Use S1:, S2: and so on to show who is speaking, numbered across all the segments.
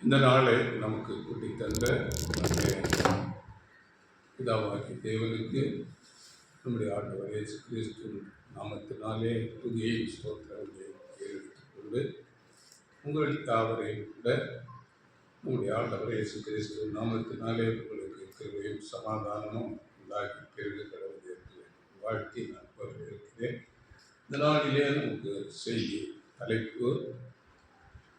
S1: இந்த நாளை நமக்கு கூட்டி தந்த நம்முடைய பிதாவாகிய தேவனுக்கு நம்முடைய ஆண்டவர் இயேசு கிறிஸ்து நாமத்தினாலே புதிய ஸ்தோத்திரங்களை ஏறெடுத்துக் கொண்டு உங்கள் யாவரையும் கூட நம்முடைய ஆண்டவர் இயேசு கிறிஸ்து நாமத்தினாலே உங்களுக்கு கிருபையும் சமாதானமும் உண்டாக்கி பெருக கடவுள் என்று வாழ்த்தி நான் வரவேற்கிறேன். இந்த நாளிலே நமக்கு செய்தி தலைப்பு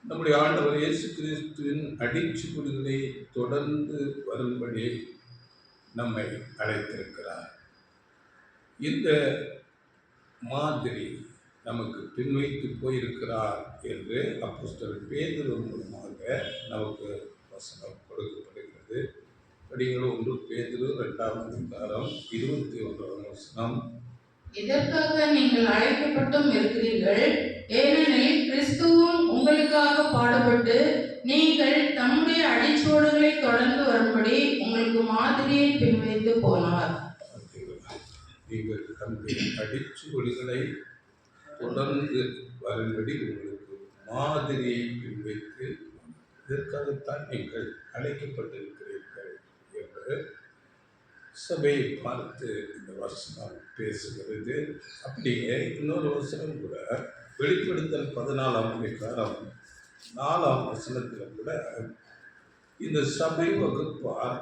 S1: நம்முடைய ஆண்டவர் இயேசு கிறிஸ்துவின் அடிச்சுவடுகளை தொடர்ந்து வரும்படி நம்மை அழைத்திருக்கிறார். இந்த மாதிரி நமக்கு பின்வைத்து போயிருக்கிறார் என்று அப்போஸ்தலர் பேதுரு மூலமாக நமக்கு வசனம் கொடுக்கப்படுகிறது. படிங்கள் 1 பேதுரு 2ஆம் அதிகாரம் 21ஆம் வசனம்.
S2: இதற்காக நீங்கள் அழைக்கப்பட்டும் இருக்கிறீர்கள், ஏனெனில் கிறிஸ்துவும் உங்களுக்காக பாடுபட்டு நீங்கள் தம்முடைய அடிச்சுவடுகளை தொடர்ந்து வரும்படி உங்களுக்கு மாதிரியை பின்வைத்து போனார்.
S1: நீங்கள் தம்முடைய அடிச்சுவடுகளை தொடர்ந்து வரும்படி உங்களுக்கு மாதிரியை பின்வைத்து, இதற்காகத்தான் நீங்கள் அழைக்கப்பட்டிருக்கிறீர்கள் என்று சபையை பார்த்து இந்த வசனம் பேசுகிறது. அப்படியே இன்னொரு வசனம் கூட வெளிப்படுத்தல் 14ஆம் அதிகாரம் 4ஆம் வசனத்தில் கூட இந்த சபை வகுப்பார்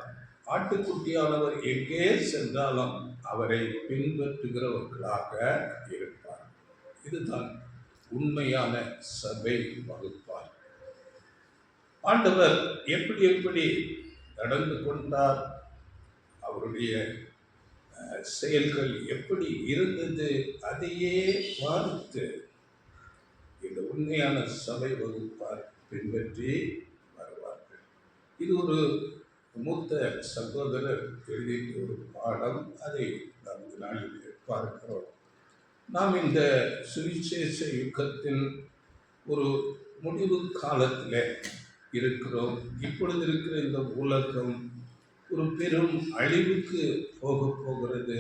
S1: ஆட்டுக்குட்டியானவர் எங்கே சென்றாலும் அவரை பின்பற்றுகிறவர்களாக இருப்பார். இதுதான் உண்மையான சபை வகுப்பார். ஆண்டவர் எப்படி எப்படி நடந்து கொண்டார், அவருடைய செயல்கள் எப்படி இருந்தது, அதையே பார்த்து இந்த உண்மையான சபை வகுப்பார் பின்பற்றி வருவார்கள். இது ஒரு மூத்த சகோதரர் எழுதிய ஒரு பாடம். அதை நாம் இந்த நாளில் பார்க்கிறோம். நாம் இந்த சுவிசேஷ யுகத்தின் ஒரு முடிவு காலத்தில் இருக்கிறோம். இப்பொழுது இருக்கிற இந்த உலகம் ஒரு பெரும் அழிவுக்கு போகிறது.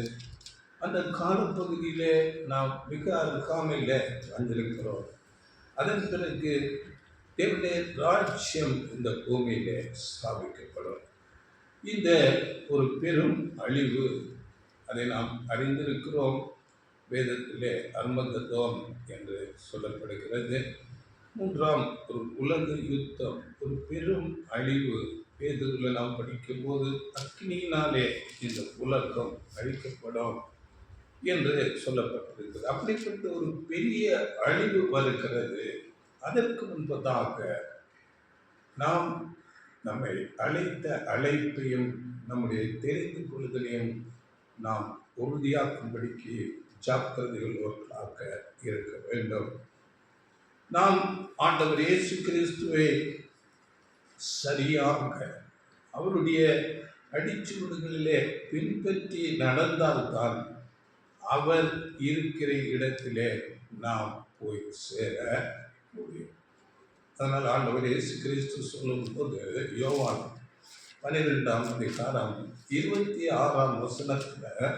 S1: அந்த காலப்பகுதியிலே நாம் மிக அருகாமையில் வந்திருக்கிறோம். அதன் பிறகு தேவனுடைய ராஜ்யம் இந்த பூமியிலே ஸ்தாபிக்கப்படும். இந்த ஒரு பெரும் அழிவு, அதை நாம் அறிந்திருக்கிறோம். வேதத்திலே அர்மகதோன் என்று சொல்லப்படுகிறது. 3ஆம் ஒரு உலக யுத்தம், ஒரு பெரும் அழிவு. பேதுருவில் நாம் படிக்கும்போது அக்னியினாலே இந்த உலகம் அழிக்கப்படும் என்று சொல்லப்பட்டிருக்கிறது. அப்படிப்பட்ட ஒரு பெரிய அழிவு வருகிறது. அதற்கு முன்பதாக நாம் நம்மை அழைத்த அழைப்பையும் நம்முடைய தெரிந்து கொள்ளுதலையும் நாம் உறுதியாக்கும்படிக்கு ஜாக்கிரதையுள்ளவர்களாக இருக்க வேண்டும். நாம் ஆண்டவர் இயேசு கிறிஸ்துவை சரியாக அவருடைய அடிச்சுவடுகளிலே பின்பற்றி நடந்தால்தான் அவர் இருக்கிற இடத்திலே நாம் போய் சேர முடியும். அதனால் ஆண்டவர் இயேசு கிறிஸ்து சொல்லும்போது யோவான் 12ஆம் அதிகாரம் 26ஆம் வசனத்தில்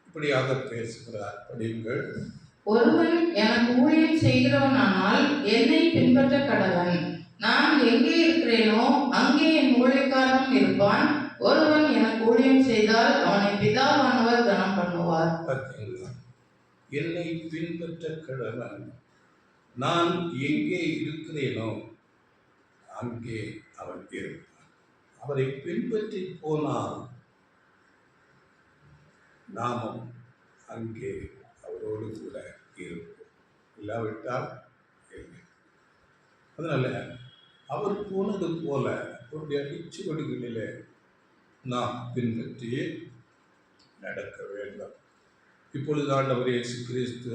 S1: இப்படியாக பேசுகிறார். படியுங்கள்.
S2: ஒருவன் எனக்கு ஊழியம் செய்கிறவனானால் என்னை பின்பற்ற கடவன். நான் எங்கே இருக்கிறேனோ அங்கே என் ஊழியக்காரன் இருப்பான். ஒருவன் எனக்கு ஊழியம் செய்தால் அவனை பிதாவானவர் கனம் பண்ணுவார்.
S1: பார்த்தீங்களா? என்னை பின்பற்ற கடவன். நான் எங்கே இருக்கிறேனோ அங்கே அவன் இருப்பான். அவரை பின்பற்றி போனால் நாமும் அங்கே அவரோடு கூட இருப்போம். இல்லாவிட்டால் இல்லை. அதனால அவர் போனது போல அவருடைய அடிச்சுவடுகளிலே நாம் பின்பற்றி நடக்க வேண்டும். இப்பொழுது ஆண்டவர் இயேசு கிறிஸ்து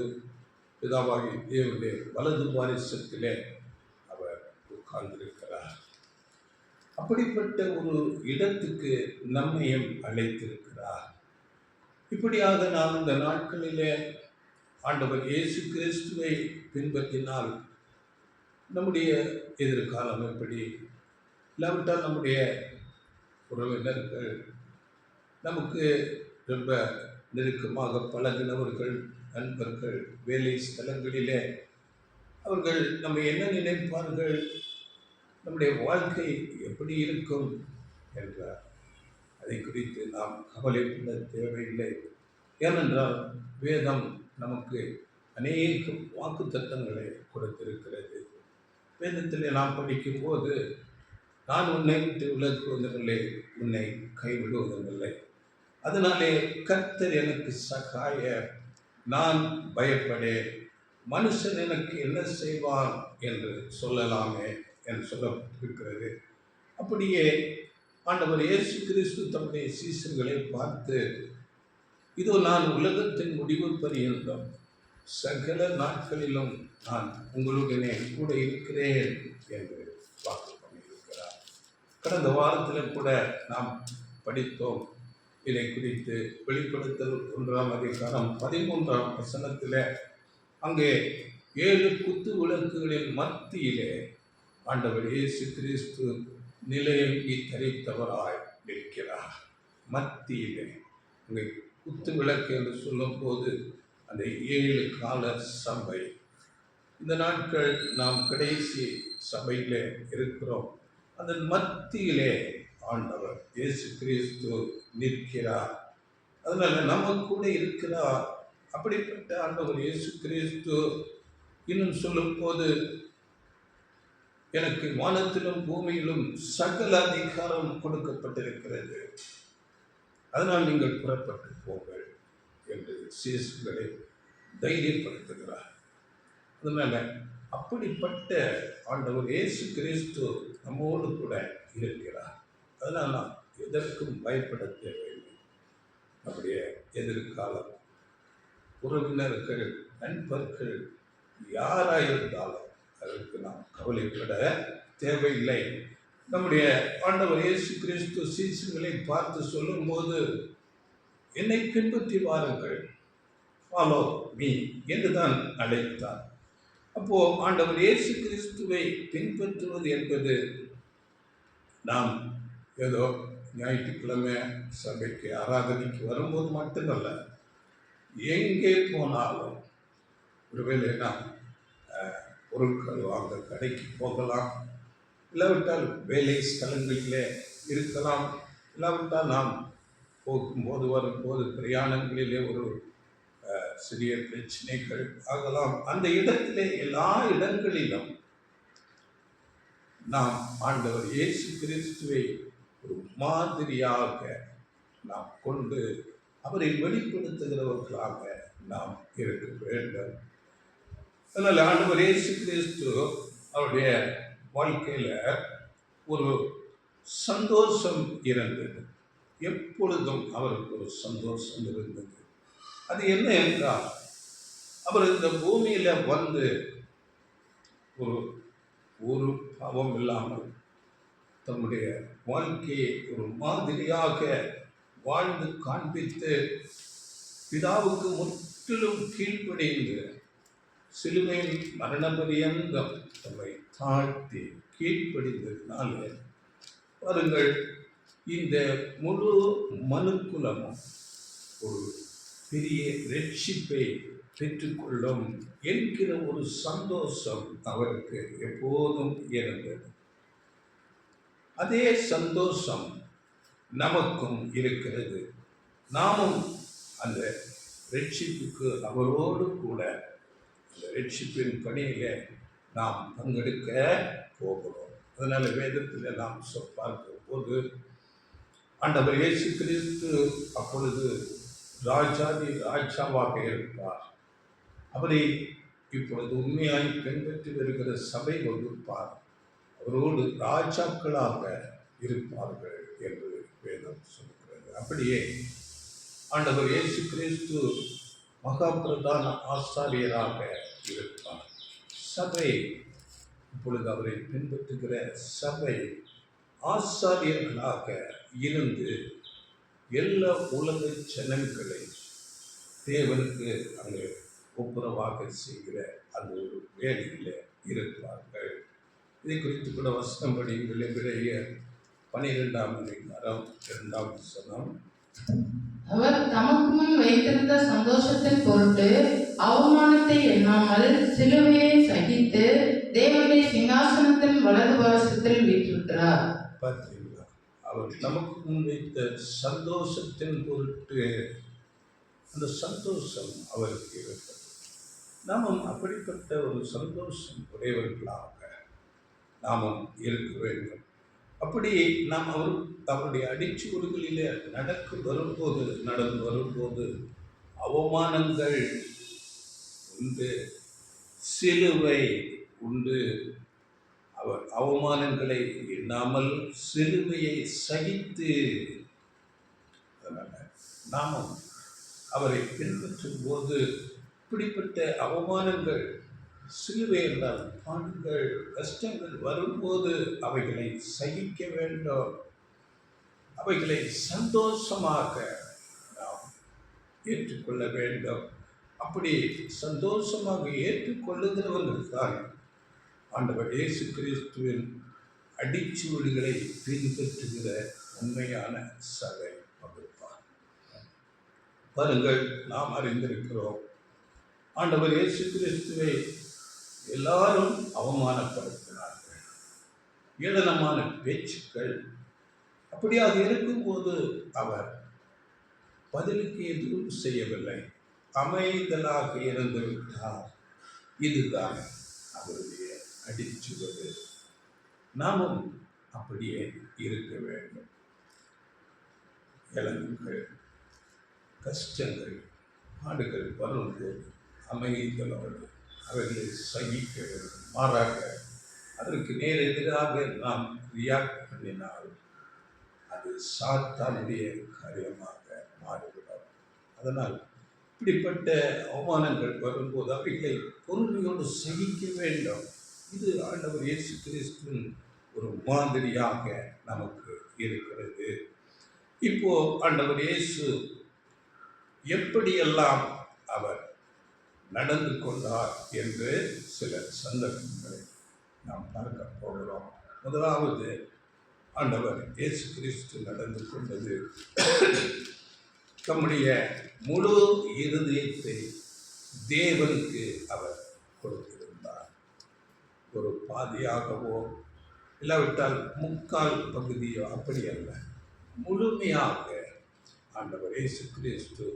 S1: பிதாவாகிய தேவனுடைய வலது பாரிசத்திலே அவர் உட்கார்ந்திருக்கிறார். அப்படிப்பட்ட ஒரு இடத்துக்கு நம்மையும் அழைத்திருக்கிறார். இப்படியாக நாம் இந்த நாட்களிலே ஆண்டவர் இயேசு கிறிஸ்துவை பின்பற்றினால் நம்முடைய எதிர்காலம் எப்படி, இல்லாவிட்டால் நம்முடைய உறவினர்கள், நமக்கு ரொம்ப நெருக்கமாக பழகினவர்கள், நண்பர்கள், வேலை ஸ்தலங்களிலே அவர்கள் நம்ம என்ன நினைப்பார்கள், நம்முடைய வாழ்க்கை எப்படி இருக்கும் என்றார். அதை குறித்து நாம் கவலைப்பட தேவையில்லை. ஏனென்றால் வேதம் நமக்கு அநேக வாக்குத்தத்தங்களை கொடுத்திருக்கிறது. வேதத்திலே நாம் படிக்கும் போது, நான் உன்னை விட்டு விலகுவதில்லை, உன்னை கைவிடுவதில்லை, அதனாலே கர்த்தர் எனக்கு சகாய, நான் பயப்படேன், மனுஷன் எனக்கு என்ன செய்வான் என்று சொல்லலாமே என்று சொல்லப்பட்டிருக்கிறது. அப்படியே ஆண்டவர் இயேசு கிறிஸ்து தம்முடைய சீசர்களை பார்த்து, இதோ நான் உலகத்தின் முடிவு பரியந்தம் சகல நாட்களிலும் நான் உங்களுடனே கூட இருக்கிறேன் என்று வாக்கு பண்ணியிருக்கிறார். கடந்த வாரத்தில் கூட நாம் படித்தோம் இதை குறித்து. வெளிப்படுத்தல் 1:13 அங்கே 7 குத்து விளக்குகளின் மத்தியிலே ஆண்டவர் இயேசு கிறிஸ்து நிலையங்கி தரித்தவராய் இருக்கிறார். மத்தியிலே அங்கே குத்து விளக்கு என்று சொல்லும் போது அந்த 7 கால சபை. இந்த நாட்கள் நாம் கடைசி சபையிலே இருக்கிறோம். அதன் மத்தியிலே ஆண்டவர் இயேசு கிறிஸ்து நிற்கிறார். அதனால நம்ம கூட இருக்கிறார். அப்படிப்பட்ட ஆண்டவர் இயேசு கிறிஸ்து இன்னும் சொல்லும் போது, எனக்கு வானத்திலும் பூமியிலும் சகல அதிகாரம் கொடுக்கப்பட்டிருக்கிறது, அதனால் நீங்கள் புறப்பட்டு போங்கள் என்று சீசர்களை தைரியப்படுத்துகிறார். அதனால அப்படிப்பட்ட ஆண்டவர் இயேசு கிறிஸ்து நம்மோடு கூட இருக்கிறார். அதனால் நாம் எதற்கும் பயப்பட தேவையில்லை. நம்முடைய எதிர்காலம், உறவினர்கள், நண்பர்கள் யாராயிருந்தாலும் அதற்கு நாம் கவலைப்பட தேவையில்லை. நம்முடைய ஆண்டவர் இயேசு கிறிஸ்து சீசர்களை பார்த்து சொல்லும்போது, என்னை பின்பற்றி வாருங்கள், ஃபாலோ மீ என்றுதான் அழைத்தார். அப்போ ஆண்டவர் இயேசு கிறிஸ்துவை பின்பற்றுவது என்பது நாம் ஏதோ ஞாயிற்றுக்கிழமை சபைக்கு ஆராதனைக்கு வரும்போது மட்டுமல்ல, எங்கே போனாலும், ஒருவேளை நாம் பொருட்கள் வாங்க கடைக்கு போகலாம், இல்லாவிட்டால் வேலை ஸ்தலங்களிலே இருக்கலாம், இல்லாவிட்டால் நாம் போகும்போது வரும்போது பிரயாணங்களிலே ஒரு சிறிய பிரச்சனைகள் ஆகலாம். அந்த இடத்திலே எல்லா இடங்களிலும் நாம் ஆண்டவர் இயேசு கிறிஸ்துவை ஒரு மாதிரியாக நாம் கொண்டு அவரை வெளிப்படுத்துகிறவர்களாக நாம் இருக்க வேண்டும். அதனால் ஆண்டவர் இயேசு கிறிஸ்து அவருடைய வாழ்க்கையில் ஒரு சந்தோஷம் இருந்தது. எப்பொழுதும் அவருக்கு ஒரு சந்தோஷம் இருந்தது. அது என்ன என்றால், அவர் இந்த பூமியில் வந்து ஒரு பாவம் இல்லாமல் தம்முடைய வாழ்க்கையை ஒரு மாதிரியாக வாழ்ந்து காண்பித்து, பிதாவுக்கு முற்றிலும் கீழ்ப்படிந்து சிலுவையின் மரண பரியந்தம் தம்மை தாழ்த்தி கீழ்ப்படிந்ததினாலே பாருங்கள், இந்த முழு மனுக்குலமும் ஒரு பெரிய ரட்சிப்பை பெற்றுக்கொள்ளும் என்கிற ஒரு சந்தோஷம் அவருக்கு எப்போதும் இருந்தது. அதே சந்தோஷம் நமக்கும் இருக்கிறது. நாமும் அந்த ரட்சிப்புக்கு அவரோடு கூட அந்த ரட்சிப்பின் பணியில நாம் பங்கெடுக்க போகிறோம். அதனால வேதத்தில் நாம் பார்க்கும் போது, ஆண்டவர் இயேசு கிறிஸ்து அப்பொழுது ராஜாதி ராஜாவாக இருப்பார். அவரை இப்பொழுது உண்மையாய் பின்பற்றி வருகிற சபை வகுப்பார். அவரோடு ராஜாக்களாக இருப்பார்கள் என்று வேதம் சொல்கிறது. அப்படியே ஆண்டவர் இயேசு கிறிஸ்து மகா பிரதான ஆசாரியராக இருப்பார். சபை இப்பொழுது அவரை பின்பற்றுகிற சபை ஆசாரியர்களாக இருந்து எல்லா உலக ஜனங்களை தேவனுக்கு அங்கே ஒப்புரவாக செய்கிற அந்த ஒரு வேலையில் இருப்பார்கள். இதை குறித்து கூட வசனம் படியுங்கள். எபிரேயர் 12:2
S2: அவர் தமக்கு முன் வைத்திருந்த சந்தோஷத்தின் பொருட்டு அவமானத்தை எண்ணாமல் சிலுவையை சகித்து தேவனுடைய சிங்காசனத்தின் வலது பாரசத்தில் வீற்றிருக்கிறார்.
S1: பார்த்தீங்களா? அவர் நமக்கு முன்வைத்த சந்தோஷத்தின் பொருட்டு அந்த சந்தோஷம் அவருக்கு இருக்கிறது. நாமும் அப்படிப்பட்ட ஒரு சந்தோஷம் உடையவர்களாக நாமும் இருக்க வேண்டும். அப்படி நாம் அவருடைய அடிச்சுவடுகளிலே நடந்து வரும்போது அவமானங்கள் உண்டு, சிலுவை உண்டு. அவர் அவமானங்களை எண்ணாமல் சிலுவையை சகித்து, அதனால நாமும் அவரை பின்பற்றும் போது இப்படிப்பட்ட அவமானங்கள், சிலுவை என்றால் பாடுகள், கஷ்டங்கள் வரும்போது அவைகளை சகிக்க வேண்டும். அவைகளை சந்தோஷமாக நாம் ஏற்றுக்கொள்ள வேண்டும். அப்படி சந்தோஷமாக ஏற்றுக்கொள்ளுகிறவர்கள் தான் ஆண்டவர் இயேசு கிறிஸ்துவின் அடிச்சுவடுகளை பின்பற்றுகிற உண்மையான சபை வகுப்பார். பாருங்கள், நாம் அறிந்திருக்கிறோம், ஆண்டவர் இயேசு கிறிஸ்துவை எல்லாரும் அவமானப்படுத்தினார்கள், ஏளனமான பேச்சுக்கள். அப்படியாக இருக்கும்போது அவர் பதிலுக்கு எதுவும் செய்யவில்லை, அமைதலாக இருந்து விட்டார். இதுதான் அவருடைய அடிச்சுவது. நாமும் அப்படியே இருக்க வேண்டும். இழப்புகள், கஷ்டங்கள், பாடுகள் வரும்போது அமைதலோடு அவைகளை சகிக்க வேண்டும். மாறாக அதற்கு நேர் எதிராக நாம் ரியாக்ட் பண்ணினால் அது சாத்தானுடைய காரியமாக மாறிவிடும். அதனால் இப்படிப்பட்ட அவமானங்கள் வரும்போது அவைகளை பொறுமையோடு சகிக்க வேண்டும். இது ஆண்டவர் இயேசு கிறிஸ்துவின் ஒரு மாதிரியாக நமக்கு இருக்கிறது. இப்போ ஆண்டவர் இயேசு எப்படியெல்லாம் அவர் நடந்து கொண்டார் என்று சில சந்தர்ப்பங்களை நாம் பார்க்க போகிறோம். முதலாவது, ஆண்டவர் இயேசு கிறிஸ்து நடந்து கொண்டது தம்முடைய முழு இருதயத்தை தேவனுக்கு அவர் கொடுத்திருந்தார். ஒரு பாதியாகவோ இல்லாவிட்டால் முக்கால் பகுதியோ அப்படி அல்ல, முழுமையாக ஆண்டவர் இயேசு கிறிஸ்து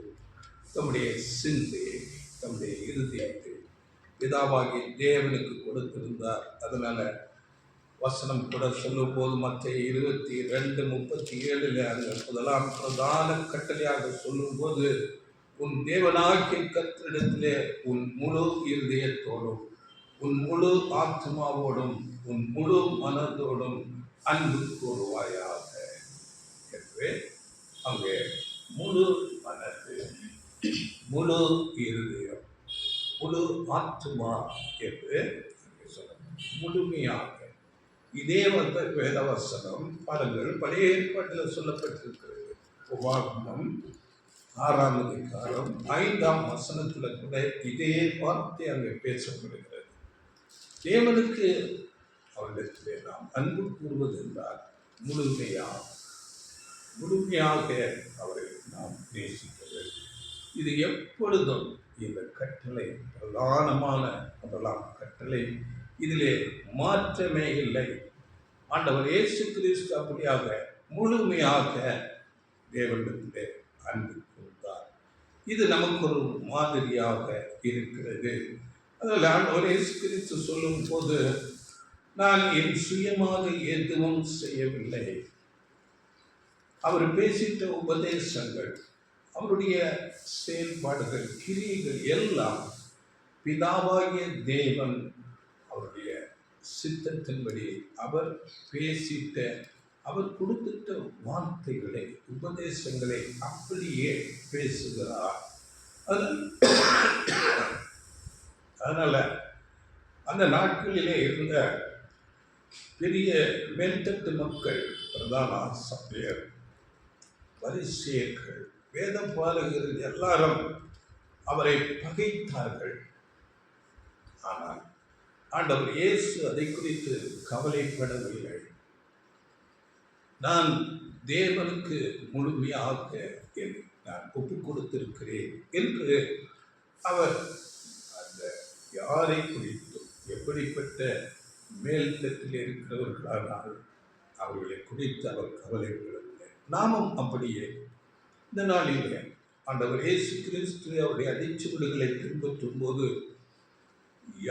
S1: தம்முடைய சிந்தையை, தம்முடைய இருதயத்தை பிதாவாகி தேவனுக்கு கொடுத்திருந்தார். அதனால வசனம் கூட சொல்லும் போது மற்ற 22:37 அந்த முதலாம் பிரதான கட்டளையாக சொல்லும்போது, உன் தேவனாகிய கர்த்தரிடத்திலே உன் முழு இருதயத்தோடும், உன் முழு ஆத்மாவோடும், உன் முழு மனதோடும் அன்பு கூறுவாயாக என்று அங்கே முழு மனது, முழு இருதயம், முழு ஆத்மா என்று சொல்லணும். முழுமையாக இதே வேதவசனம் பாருங்கள், பழைய ஏற்பாட்டில் சொல்லப்பட்டிருக்கிறது. உபாகமம் 6ஆம் அதிகாரம் 5ஆம் வசனத்தில் கூட இதே வார்த்தை அங்கே பேசப்படுகிறது. தேவனுக்கு அவரிடத்திலே நாம் அன்பு கூறுவது என்றால் முழுமையாக அவரை நாம் நேசிக்க வேண்டும். இது எப்பொழுதும் இந்த கட்டளை பிரதானமான முதலாம் கட்டளை. இதிலே மாற்றமே இல்லை. ஆண்டவர் இயேசு கிறிஸ்து அப்படியாக முழுமையாக தேவனிடத்திலே அன்பு கொடுத்தார். இது நமக்கு ஒரு மாதிரியாக இருக்கிறது. அதில் ஆண்டவர் இயேசு கிறிஸ்து சொல்லும் போது, நான் என் சுயமாக எதுவும் செய்யவில்லை. அவர் பேசிட்ட உபதேசங்கள், அவருடைய செயல்பாடுகள், கிரியைகள் எல்லாம் பிதாவாகிய தேவன் அவருடைய சித்தத்தின்படி அவர் பேசிட்ட, அவர் கொடுத்துட்ட வார்த்தைகளை, உபதேசங்களை அப்படியே பேசுகிறார். அதனால அந்த நாட்களிலே இருந்த பெரிய மேல்தட்டு மக்கள், பிரதான ஆசாரியர், பரிசேயர்கள், வேத பாரகர்கள் எல்லாரும் அவரை பகைத்தார்கள். ஆனால் ஆண்டவர் இயேசு அதை குறித்து கவலைப்படவில்லை. நான் தேவனுக்கு முழுமையாக நான் ஒப்புக் கொடுத்திருக்கிறேன் என்று அவர் அந்த யாரை குறித்தும் எப்படிப்பட்ட மேல்தட்டில் இருக்கிறவர்களானால் அவர்களை குறித்து அவர் கவலைப்படவில்லை. நாமும் அப்படியே இந்த நாளிலே ஆண்டவர் இயேசு கிறிஸ்து அவருடைய அடிச்சுவடுகளை பின்பற்றும் போது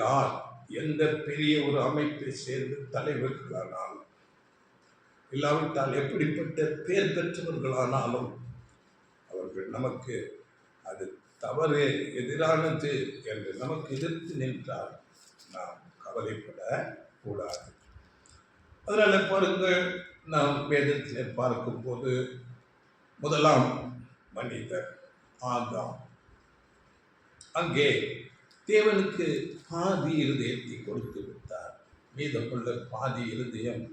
S1: யார் எந்த பெரிய ஒரு அமைப்பை சேர்ந்த தலைவர்களானாலும் இல்லாவிட்டால் எப்படிப்பட்ட பேர் பெற்றவர்களானாலும் அவர்கள் நமக்கு அது தவறு எதிரானது என்று நமக்கு எதிர்த்து நின்றால் நாம் கவலைப்படக்கூடாது. அதனால பாருங்கள், நாம் வேதத்தில் பார்க்கும்போது முதலாம் மனிதர் ஆதாம், அங்கே தேவனுக்கு பாதி இருதயத்தை கொடுத்து விட்டார். மீதமுள்ள பாதி இருதயம்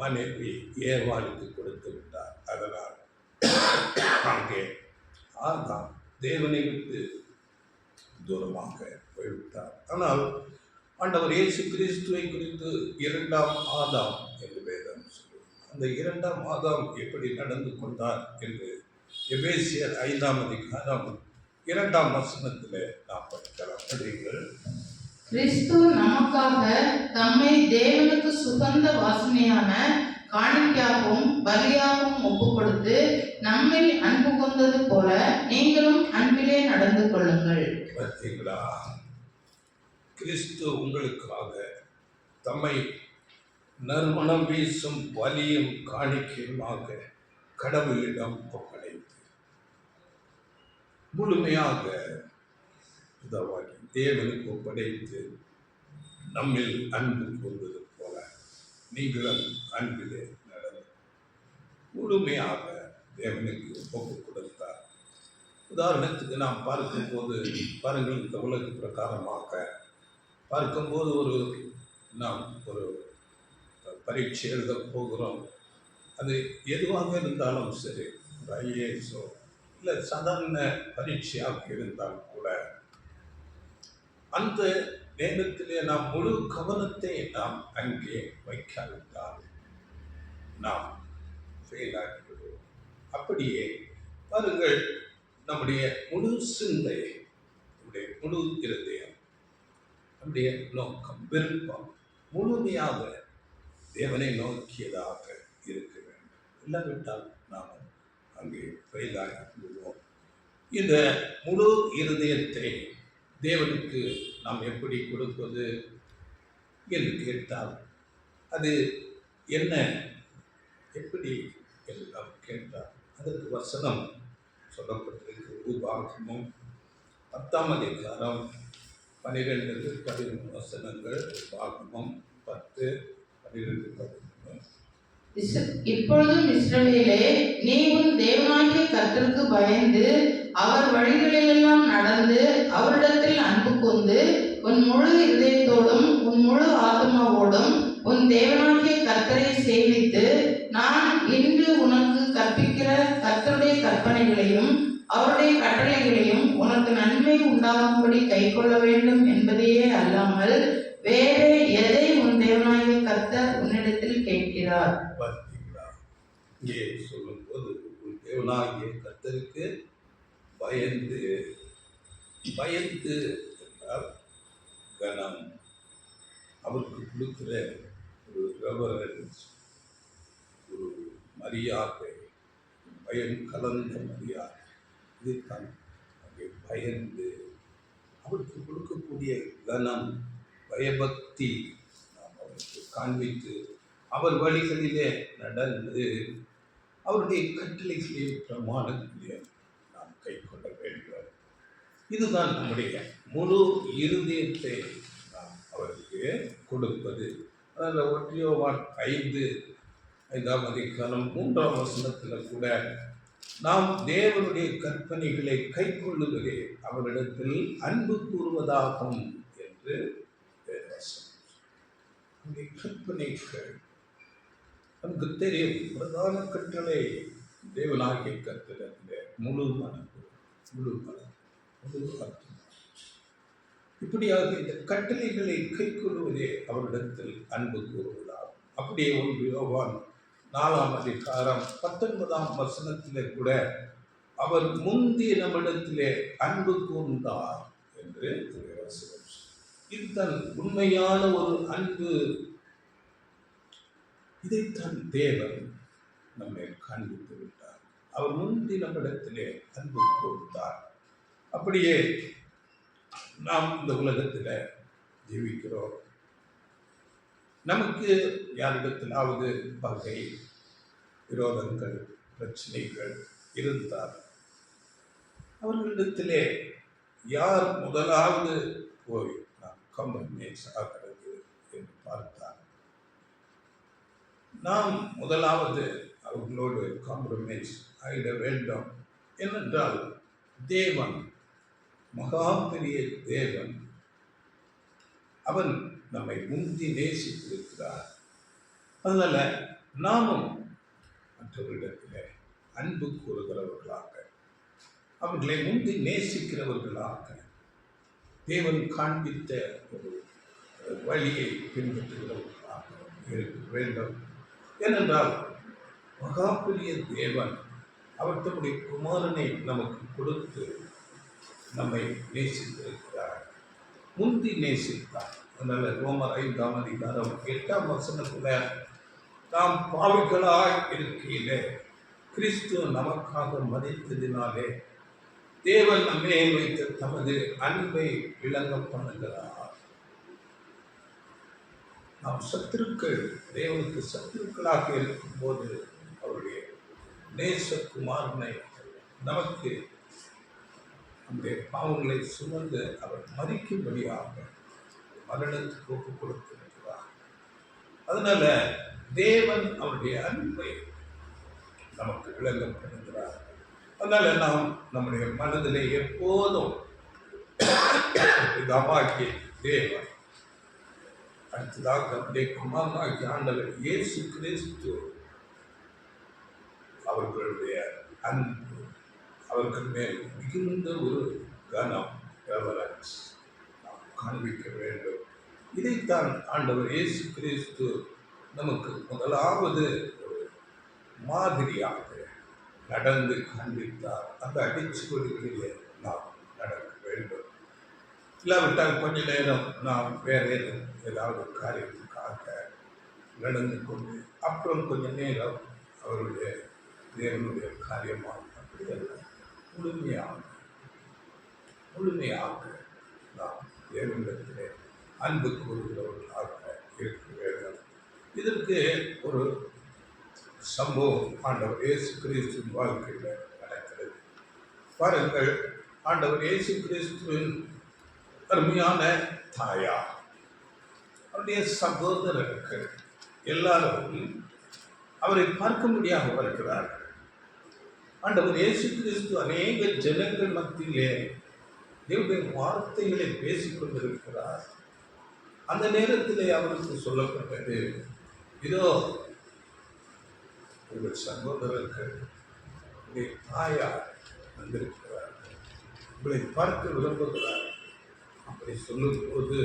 S1: மனைவி ஏவாளுக்கு கொடுத்து விட்டார். அதனால் அங்கே ஆதாம் தேவனை விட்டு தூரமாக போய்விட்டார். ஆனால் ஆண்டவர் இயேசு கிறிஸ்துவை குறித்து இரண்டாம் ஆதாம் என்று வேதம் சொல்லும். அந்த இரண்டாம் ஆதாம் எப்படி நடந்து கொண்டார் என்று எபேசியர் 5ஆம் அதிகாரம் 2ஆம் வசனத்தில் நாம் படிக்கலாம். படிங்கள்.
S2: கிறிஸ்து நமக்காக தம்மை தேவனுக்கு சுகந்த வாசனையான காணிக்கையாகவும் பலியாகவும் ஒப்புக் கொடுத்து நம்மில் அன்பு கொண்டது போல நீங்களும் அன்பிலே நடந்து கொள்ளுங்கள்.
S1: பார்த்தீங்களா? கிறிஸ்து உங்களுக்காக தம்மை நறுமணம் வீசும் பலியும் காணிக்கையுமாக கடவுளிடம் ஒப்படைத்து முழுமையாக உதவாகி தேவனுக்கு ஒப்படைத்து நம்மில் அன்பு கொண்டது போல நீங்களும் அன்பிலே நடந்து முழுமையாக தேவனுக்கு ஒப்பு கொடுத்தார். உதாரணத்துக்கு நாம் பார்க்கும்போது பாருங்கள், இந்த உலக பிரகாரமாக பார்க்கும்போது நாம் ஒரு பரீட்சை எழுத போகிறோம். அது எதுவாக இருந்தாலும் சரி, ஒரு ஐஏஎஸோ இல்லை சாதாரண பரீட்சையாக இருந்தால் கூட அந்த நேரத்திலே நாம் முழு கவனத்தை நாம் அங்கே வைக்காவிட்டால் நாம் ஃபெயிலாகிவிடுவோம். அப்படியே பாருங்கள், நம்முடைய முழு சிந்தை, நம்முடைய முழு இருதயம், நம்முடைய நோக்கம், விருப்பம் முழுமையாக தேவனை நோக்கியதாக இருக்க வேண்டும். இல்லாவிட்டால் நாம் அங்கே ஃபெயிலாகி விடுவோம். இந்த முழு இருதயத்தை தேவனுக்கு நாம் எப்படி கொடுப்பது என்று கேட்டால் அது என்ன, எப்படி என்று நாம் கேட்டால் அதற்கு வசனம் சொல்லப்பட்டிருக்கு. உபாகமம் 10ஆம் அதிகாரம் 12-13 வசனங்கள். உபாகமம் 10:12-13.
S2: இப்பொழுதும் இஸ்ரவேலே, நீ உன் தேவனாகிய கர்த்தருக்கு பயந்து அவர் வழிகளிலெல்லாம் நடந்து அவரிடத்தில் அன்பு கூர்ந்து உன் முழு இதயத்தோடும் உன் முழு ஆத்மாவோடும் உன் தேவனாகிய கர்த்தரை சேவித்து நான் இன்று உனக்கு கற்பிக்கிற கர்த்தருடைய கற்பனைகளையும் அவருடைய கட்டளைகளையும் உனக்கு நன்மை உண்டாகும்படி கைக்கொள்ள வேண்டும் என்பதையே அல்லாமல் வேறு எதை உன் தேவனாகிய கர்த்தர் உன்னிடத்தில் கேட்கிறார்.
S1: இங்கே சொல்லும்போது உன் தேவனாகிய கர்த்தருக்கு பயந்து, பயந்து என்றால் கனம், அவருக்கு கொடுக்கிற ஒரு ரெவரன்ஸ், ஒரு மரியாதை, பயம் கலந்த மரியாதை, இதுதான் அங்கே பயந்து அவருக்கு கொடுக்கக்கூடிய கனம், பயபக்தி நாம் அவருக்கு காண்பித்து அவர் வழிகளிலே நடந்து அவருடைய கட்டளைகளையும் பிரமாணங்களையும் நாம் கை கொள்ள வேண்டும். இதுதான் நம்முடைய முழு இருதயத்தை நாம் அவருக்கு கொடுப்பது. அதில் 1 யோவான் 5:5ஆம் அதிகாரம் 3ஆம் வசனத்தில் கூட நாம் தேவனுடைய கற்பனைகளை கை கொள்ளுவதே அவரிடத்தில் அன்பு கூறுவதாகும் என்று கற்பனைகள் நமக்கு தெரியும். பிரதான கட்டளை தேவனாகிய கர்த்தரிடத்திலே முழு மனது, முழு அர்த்தம். இப்படியாக இந்த கட்டளைகளை கை கொள்வதே அவரிடத்தில் அன்பு கூறுவதாகும். அப்படியே 1 யோவான் 4ஆம் அதிகாரம் 19ஆம் வசனத்திலே கூட அவர் முந்தைய நம்மிடத்திலே அன்பு கூர்ந்தார் என்று வசனம். இதுதான் உண்மையான ஒரு அன்பு. இதைத்தான் தேவன் நம்மை காண்பித்து விட்டார். அவர் முந்தி நம்மிடத்திலே அன்பு கொடுத்தார். அப்படியே நாம் இந்த உலகத்தில் ஜீவிக்கிறோம். நமக்கு யாரிடத்திலாவது பகை, விரோதங்கள், பிரச்சனைகள் இருந்தால் அவர்களிடத்திலே யார் முதலாவது போய் நாம் காம்ப்ரமைஸ் ஆகிறது என்று பார்த்தால் நாம் முதலாவது அவர்களோடு காம்ப்ரமைஸ் ஆகிட வேண்டும். ஏனென்றால் தேவன் மகா பெரிய தேவன், அவன் நம்மை முந்தி நேசித்திருக்கிறார். அதனால நாமும் மற்றவர்களிடத்தில் அன்பு கூறுகிறவர்களாக, அவர்களை முந்தி நேசிக்கிறவர்களாக தேவன் காண்பித்த ஒரு வழியை பின்பற்றுகிறவர்களாக இருக்க வேண்டும். ஏனென்றால் மகா பெரிய தேவன் அவர் தம்முடைய குமாரனை நமக்கு கொடுத்து நம்மை நேசித்திருக்கிறார், முந்தி நேசித்தார். அதனால ரோமர் 5ஆம் அதிகாரம் 8ஆம் வசனத்துல நாம் பாவிகளாய் இருக்கையிலே கிறிஸ்து நமக்காக மரித்ததினாலே தேவன் நம்மை வைத்த தமது அன்பை விளங்க பண்ணுகிறார். நாம் சத்துருக்கள், தேவனுக்கு சத்துருக்களாக இருக்கும்போது அவருடைய நேசகுமாரனை நமக்கு அந்த பாவங்களை சுமந்து அவர் மறிக்கும்படியாக மரணத்துக்கு ஒப்புக் கொடுத்திருக்கிறார். அதனால தேவன் அவருடைய அன்பை நமக்கு விளங்கப்படுகிறார். அதனால நாம் நம்முடைய மனதிலே எப்போதும் பிதாவாகிய தேவன், அடுத்ததாக நம்முடைய குமாரனாகிய ஆண்டவர் இயேசு கிறிஸ்து அவர்களுடைய அன்பு, அவர்கள் மேல் மிகுந்த ஒரு கனம், ரெவரன்ஸ் நாம் காண்பிக்க வேண்டும். இதைத்தான் ஆண்டவர் இயேசு கிறிஸ்து நமக்கு முதலாவது ஒரு மாதிரியாக நடந்து காண்பித்தார். அந்த அடிச்சுவடுகளிலே நாம் நடக்க வேண்டும். இல்லாவிட்டால் கொஞ்ச நேரம் நாம் வேற ஏதாவது காரியத்துக்காக நடந்து கொண்டு அப்புறம் கொஞ்ச நேரம் அவருடைய தேவனுடைய காரியமாக அப்படியல்ல, முழுமையாக நாம் தேவனிடத்திலே அன்பு கூறுகிறவர்களாக இருக்க வேண்டும். இதற்கு ஒரு சம்பவம் ஆண்டவர் இயேசு கிறிஸ்துவின் வாழ்க்கையில் நடக்கிறது. பாருங்கள், ஆண்டவர் இயேசு கிறிஸ்துவின் அருமையான தாயார், அவருடைய சகோதரர்கள் எல்லாரும் அவரை பார்க்க முடியாம வருகிறார்கள். ஆண்டவர் இயேசு கிறிஸ்து அநேக ஜனங்கள் மத்தியிலே தேவனுடைய வார்த்தைகளை பேசிக் கொண்டிருக்கிறார். அந்த நேரத்திலே அவருக்கு சொல்லப்பட்டது, இதோ உங்கள் சகோதரர்கள், உங்களுடைய தாயார் வந்திருக்கிறார்கள், உங்களை பார்க்க விரும்புகிறார். அப்படி சொல்லும் போது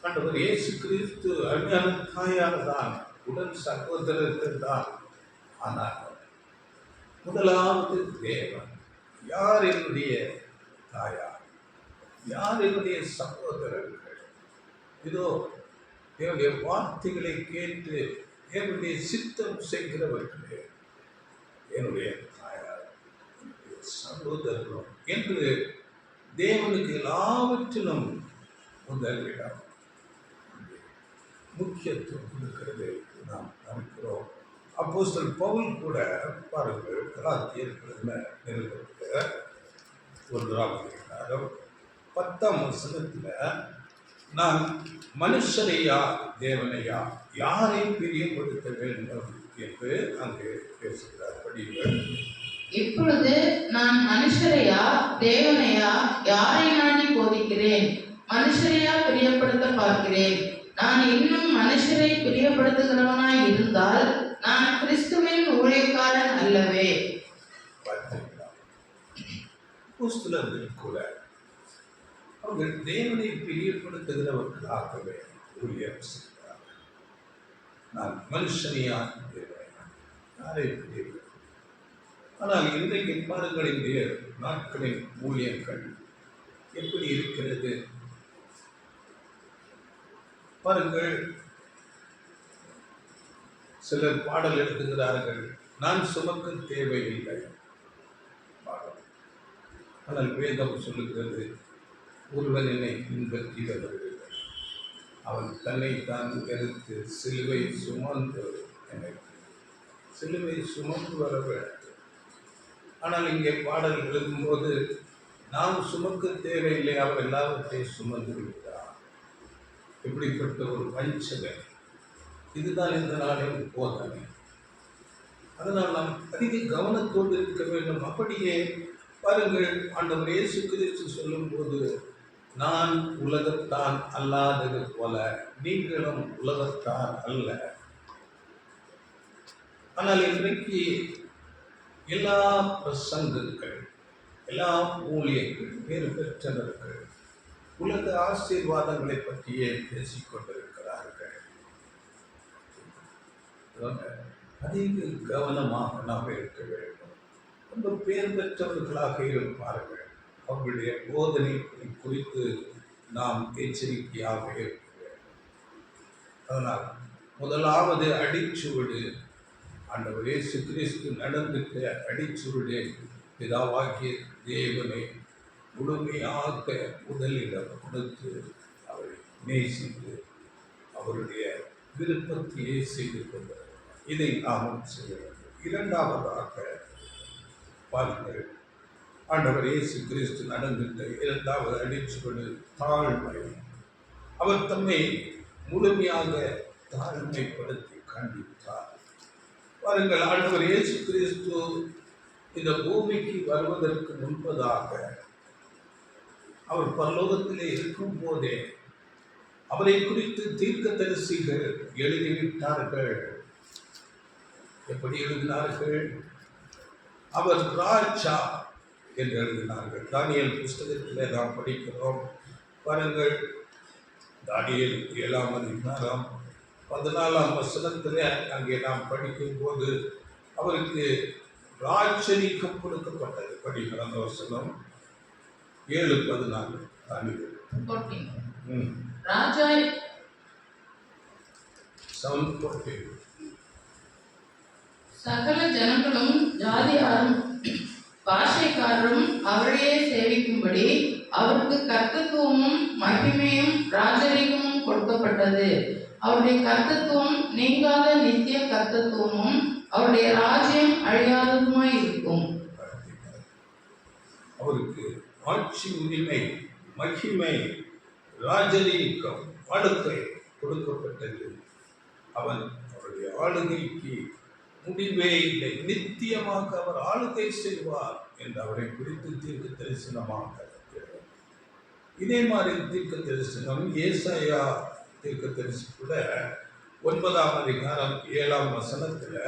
S1: ஆண்டவர் இயேசு கிறிஸ்து அருமையான தாயார் தான், உடன் சகோதரர்கள் தான். ஆனால் முதலாவது தேவன், யார் என்னுடைய தாயார், யார் என்னுடைய சகோதரர்கள்? இதோ என்னுடைய வார்த்தைகளை கேட்டு என்னுடைய சித்தம் செய்கிறவர்களே என்னுடைய தாயார், என்னுடைய சகோதரர்களும் என்று தேவனுக்கு எல்லாவற்றிலும் முதலிடம் முக்கியத்துவம் கொடுக்கிறது நாம் நினைக்கிறோம். அப்போஸ்தலன் பவுல் கூட பாருங்கள், கலாத்தியர்கள் நிறுவனத்தில் 1ஆம் அதிகாரம் 10ஆம் வசனத்தில் நான் மனுஷரையா தேவனையா யாரை பிரியப்படுத்த வேண்டும் என்று அங்கே பேசுகிறார். படியுங்கள்.
S2: இப்பொழுது நான் மனுஷரையா தேவனையா யாரை நாடி போதிக்கிறேன்? மனுஷரையா பிரியப்படுத்த பார்க்கிறேன். நான் இன்னும் மனுஷரை பிரியப்படுத்துகிறவனாய் இருந்தால் நான் கிறிஸ்துவின் ஊழியக்காரன் அல்லவே.
S1: கூட அவர்கள் தேவனை பிரியப்படுத்துகிறவர்களாகவே ஊழியம் செய்கிறார்கள். நான் மனுஷனையா யாரை பிரியப்படுத்த. ஆனால் இன்றைக்கு பாருங்கள், இந்திய நாட்களின் ஊழியர்கள் எப்படி இருக்கிறது? பாருங்கள், சிலர் பாடல் எழுதுகிறார்கள், நான் சுமக்க தேவையில்லை பாடல். ஆனால் வேதம் சொல்லுகிறது, ஒருவன் என்னை பின்பற்றி வருகிறது, அவன் தன்னை தான் வெறுத்து சிலுவை சுமந்து என்னை சிலுவை சுமந்து வர வேண்டும். ஆனால் இங்கே பாடல் எழுதும்போது, நாம் சுமக்க தேவையில்லை, அவர் எல்லாவற்றையும் சுமந்து விட்டார். இப்படிப்பட்ட ஒரு வஞ்சகன். இதுதான் இந்த நாளின் போதனை. அதனால் நாம் அதிக கவனத்தோடு இருக்க வேண்டும். அப்படியே பாருங்கள், ஆண்டவர் இயேசு கிறிஸ்து சொல்லும்போது, நான் உலகத்தான் அல்லாதது போல நீங்களும் உலகத்தான் அல்ல. ஆனால் இன்றைக்கு எல்லா பிரசங்கங்கள், எல்லா ஊழியர்கள், வேறு பெற்றவர்கள் உலக ஆசீர்வாதங்களை பற்றியே பேசிக்கொண்டிருக்கிறார்கள். அதிக கவனமாக நாம் இருக்க வேண்டும். ரொம்ப பேர் பெற்றவர்களாக இருப்பார்கள். அவர்களுடைய போதனை குறித்து நாம் எச்சரிக்கையாக இருக்க வேண்டும். அதனால் முதலாவது அடிச்சுவடு, ஆண்டவர் இயேசு கிறிஸ்து நடந்துட்ட அடிச்சுவடு, பிதாவாகிய தேவனை முழுமையாக முதலிடம் கொடுத்து அவரை நேசித்து அவருடைய விருப்பத்தையே செய்து கொண்டார். இதை நாமும் செய்ய வேண்டும். இரண்டாவதாக பாருங்கள், ஆண்டவர் இயேசு கிறிஸ்து நடந்துட்ட இரண்டாவது அடிச்சுவடு தாழ்மை. அவர் தம்மை முழுமையாக தாழ்மைப்படுத்தி காண்பித்தார். பாருங்கள், ஆண்டவர் இயேசு கிறிஸ்து இந்த பூமிக்கு வருவதற்கு முன்பதாக அவர் பரலோகத்திலே இருக்கும் போதே அவரை குறித்து தீர்க்கதரிசிகள் எழுதிவிட்டார்கள். எப்படி எழுதினார்கள்? அவர் ராஜா என்று எழுதினார்கள். தானியேல் புஸ்தகத்திலே நாம் படிக்கிறோம். பாருங்கள், தானியேல் 7ஆம் அதிகாரம் 14ஆம் வசனத்திலே அங்கே நாம் படிக்கும் போது அவருக்கு ராஜரிகம் கொடுக்கப்பட்டது. படிக்கிற அந்த வசனம் 7:14. தானியேல்
S2: ராஜா
S1: 7:14.
S2: சகல ஜனங்களும் ஜாதியாரும் பாஷைக்காரரும் அவரையே சேவிக்கும்படி அவருக்கு கர்த்தத்துவமும் மகிமையும் ராஜரிகமும் கொடுக்கப்பட்டது. அவருடைய கர்த்தத்துவம் நீங்காத நித்திய கர்த்தத்துவமும் அவருடைய ராஜ்யம் அழியாததுமாய் இருக்கும்.
S1: அவருக்கு ஆட்சி உரிமை, மகிமை, ராஜரீகம், ஆளுகை கொடுக்கப்பட்டது. அவன் அவருடைய ஆளுகைக்கு முடிவே இல்லை, நித்தியமாக அவர் ஆளுகை செய்வார் என்று அவரை குறித்து தீர்க்க தரிசனமாக. இதே மாதிரி தீர்க்க தரிசனம் ஏசாயா தீர்க்க தரிசனம் கூட 9ஆம் அதிகாரம் 7ஆம் வசனத்தில்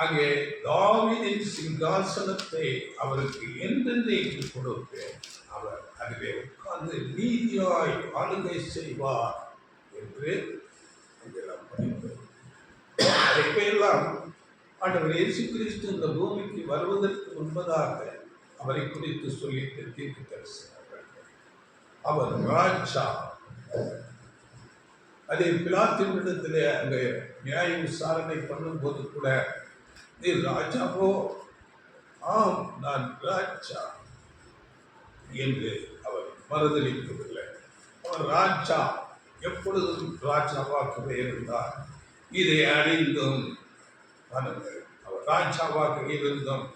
S1: அங்கே தாவீதின் சிங்காசனத்தை அவருக்கு என்றென்றைக்கு கொடுப்பேன், அவர் அதிலே உட்கார்ந்து நீதியாய் ஆளுகை செய்வார் என்று நாம் படிக்கிறோம். அதைப்பெல்லாம் ஆண்டவர் இயேசு கிறிஸ்து இந்த பூமிக்கு வருவதற்கு முன்பதாக அவரை குறித்து சொல்லி தீர்க்க தரிசனம். அவர் ராஜா. அதே பிலாத்தின் இடத்திலே அங்கே நியாய விசாரணை பண்ணும்போது கூட, நீ ராஜாவோ? ஆம், நான் ராஜா என்று அவர் மறுதளிக்கவில்லை. அவர் ராஜா, எப்பொழுதும் ராஜாவாகவே இருந்தார். இதை அறிந்தும் அவர் ராஜாவாக இருந்தும்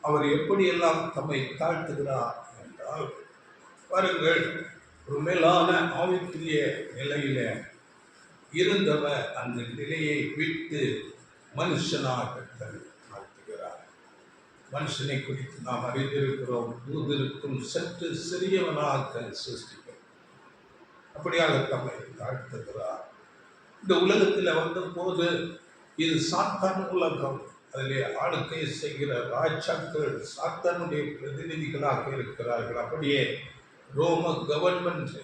S1: அவர் எப்படியெல்லாம் தம்மை தாழ்த்துகிறார் என்றால், பாருங்கள், ஒரு மேலான ஆவிக்குரிய நிலையில இருந்தவர் அந்த நிலையை விட்டு மனுஷனாக தாழ்த்துகிறார். மனுஷனை குறித்து நாம் அறிந்திருக்கிறோம், தூதருக்கும் சற்று சிறியவனாக சிருஷ்டிக்கும். அப்படியாக தம்மை தாழ்த்துகிறார். இந்த உலகத்தில் வந்த போது இது சாத்தான உலகம். அதிலே ஆளுகை செய்கிற ராஜாக்கள் சாத்தானுடைய பிரதிநிதிகளாக இருக்கிறார்கள். அப்படியே ரோம கவர்மெண்ட்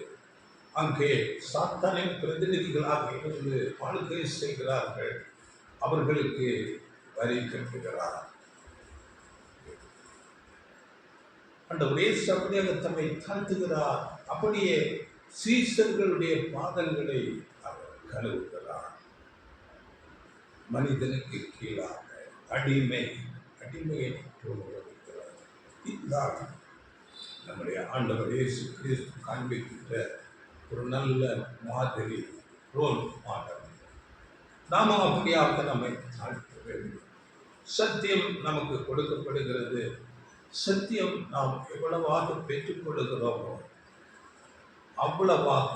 S1: அங்கே சாத்தானின் பிரதிநிதிகளாக இருந்து ஆளுகை செய்கிறார்கள். அவர்களுக்கு வரி கட்டுகிறார். ஆண்டவரே அப்படியாக தம்மை தாழ்த்துகிறார். அப்படியே சீசர்களுடைய பாதங்களை அவர் கழுவுகிறார். மனிதனுக்கு கீழாக அடிமையை போடுகிறார். இதுதான் நம்முடைய ஆண்டவர் இயேசு கிறிஸ்து காண்பிக்கின்ற ஒரு நல்ல மாதிரி, ரோல் மாடல். நாம அப்படியாக நம்மை தாழ்த்த வேண்டும். சத்தியம் நமக்கு கொடுக்கப்படுகிறது. சத்தியம் நாம் எவ்வளவாக பெற்றுக்கொள்கிறோமோ அவ்வளவாக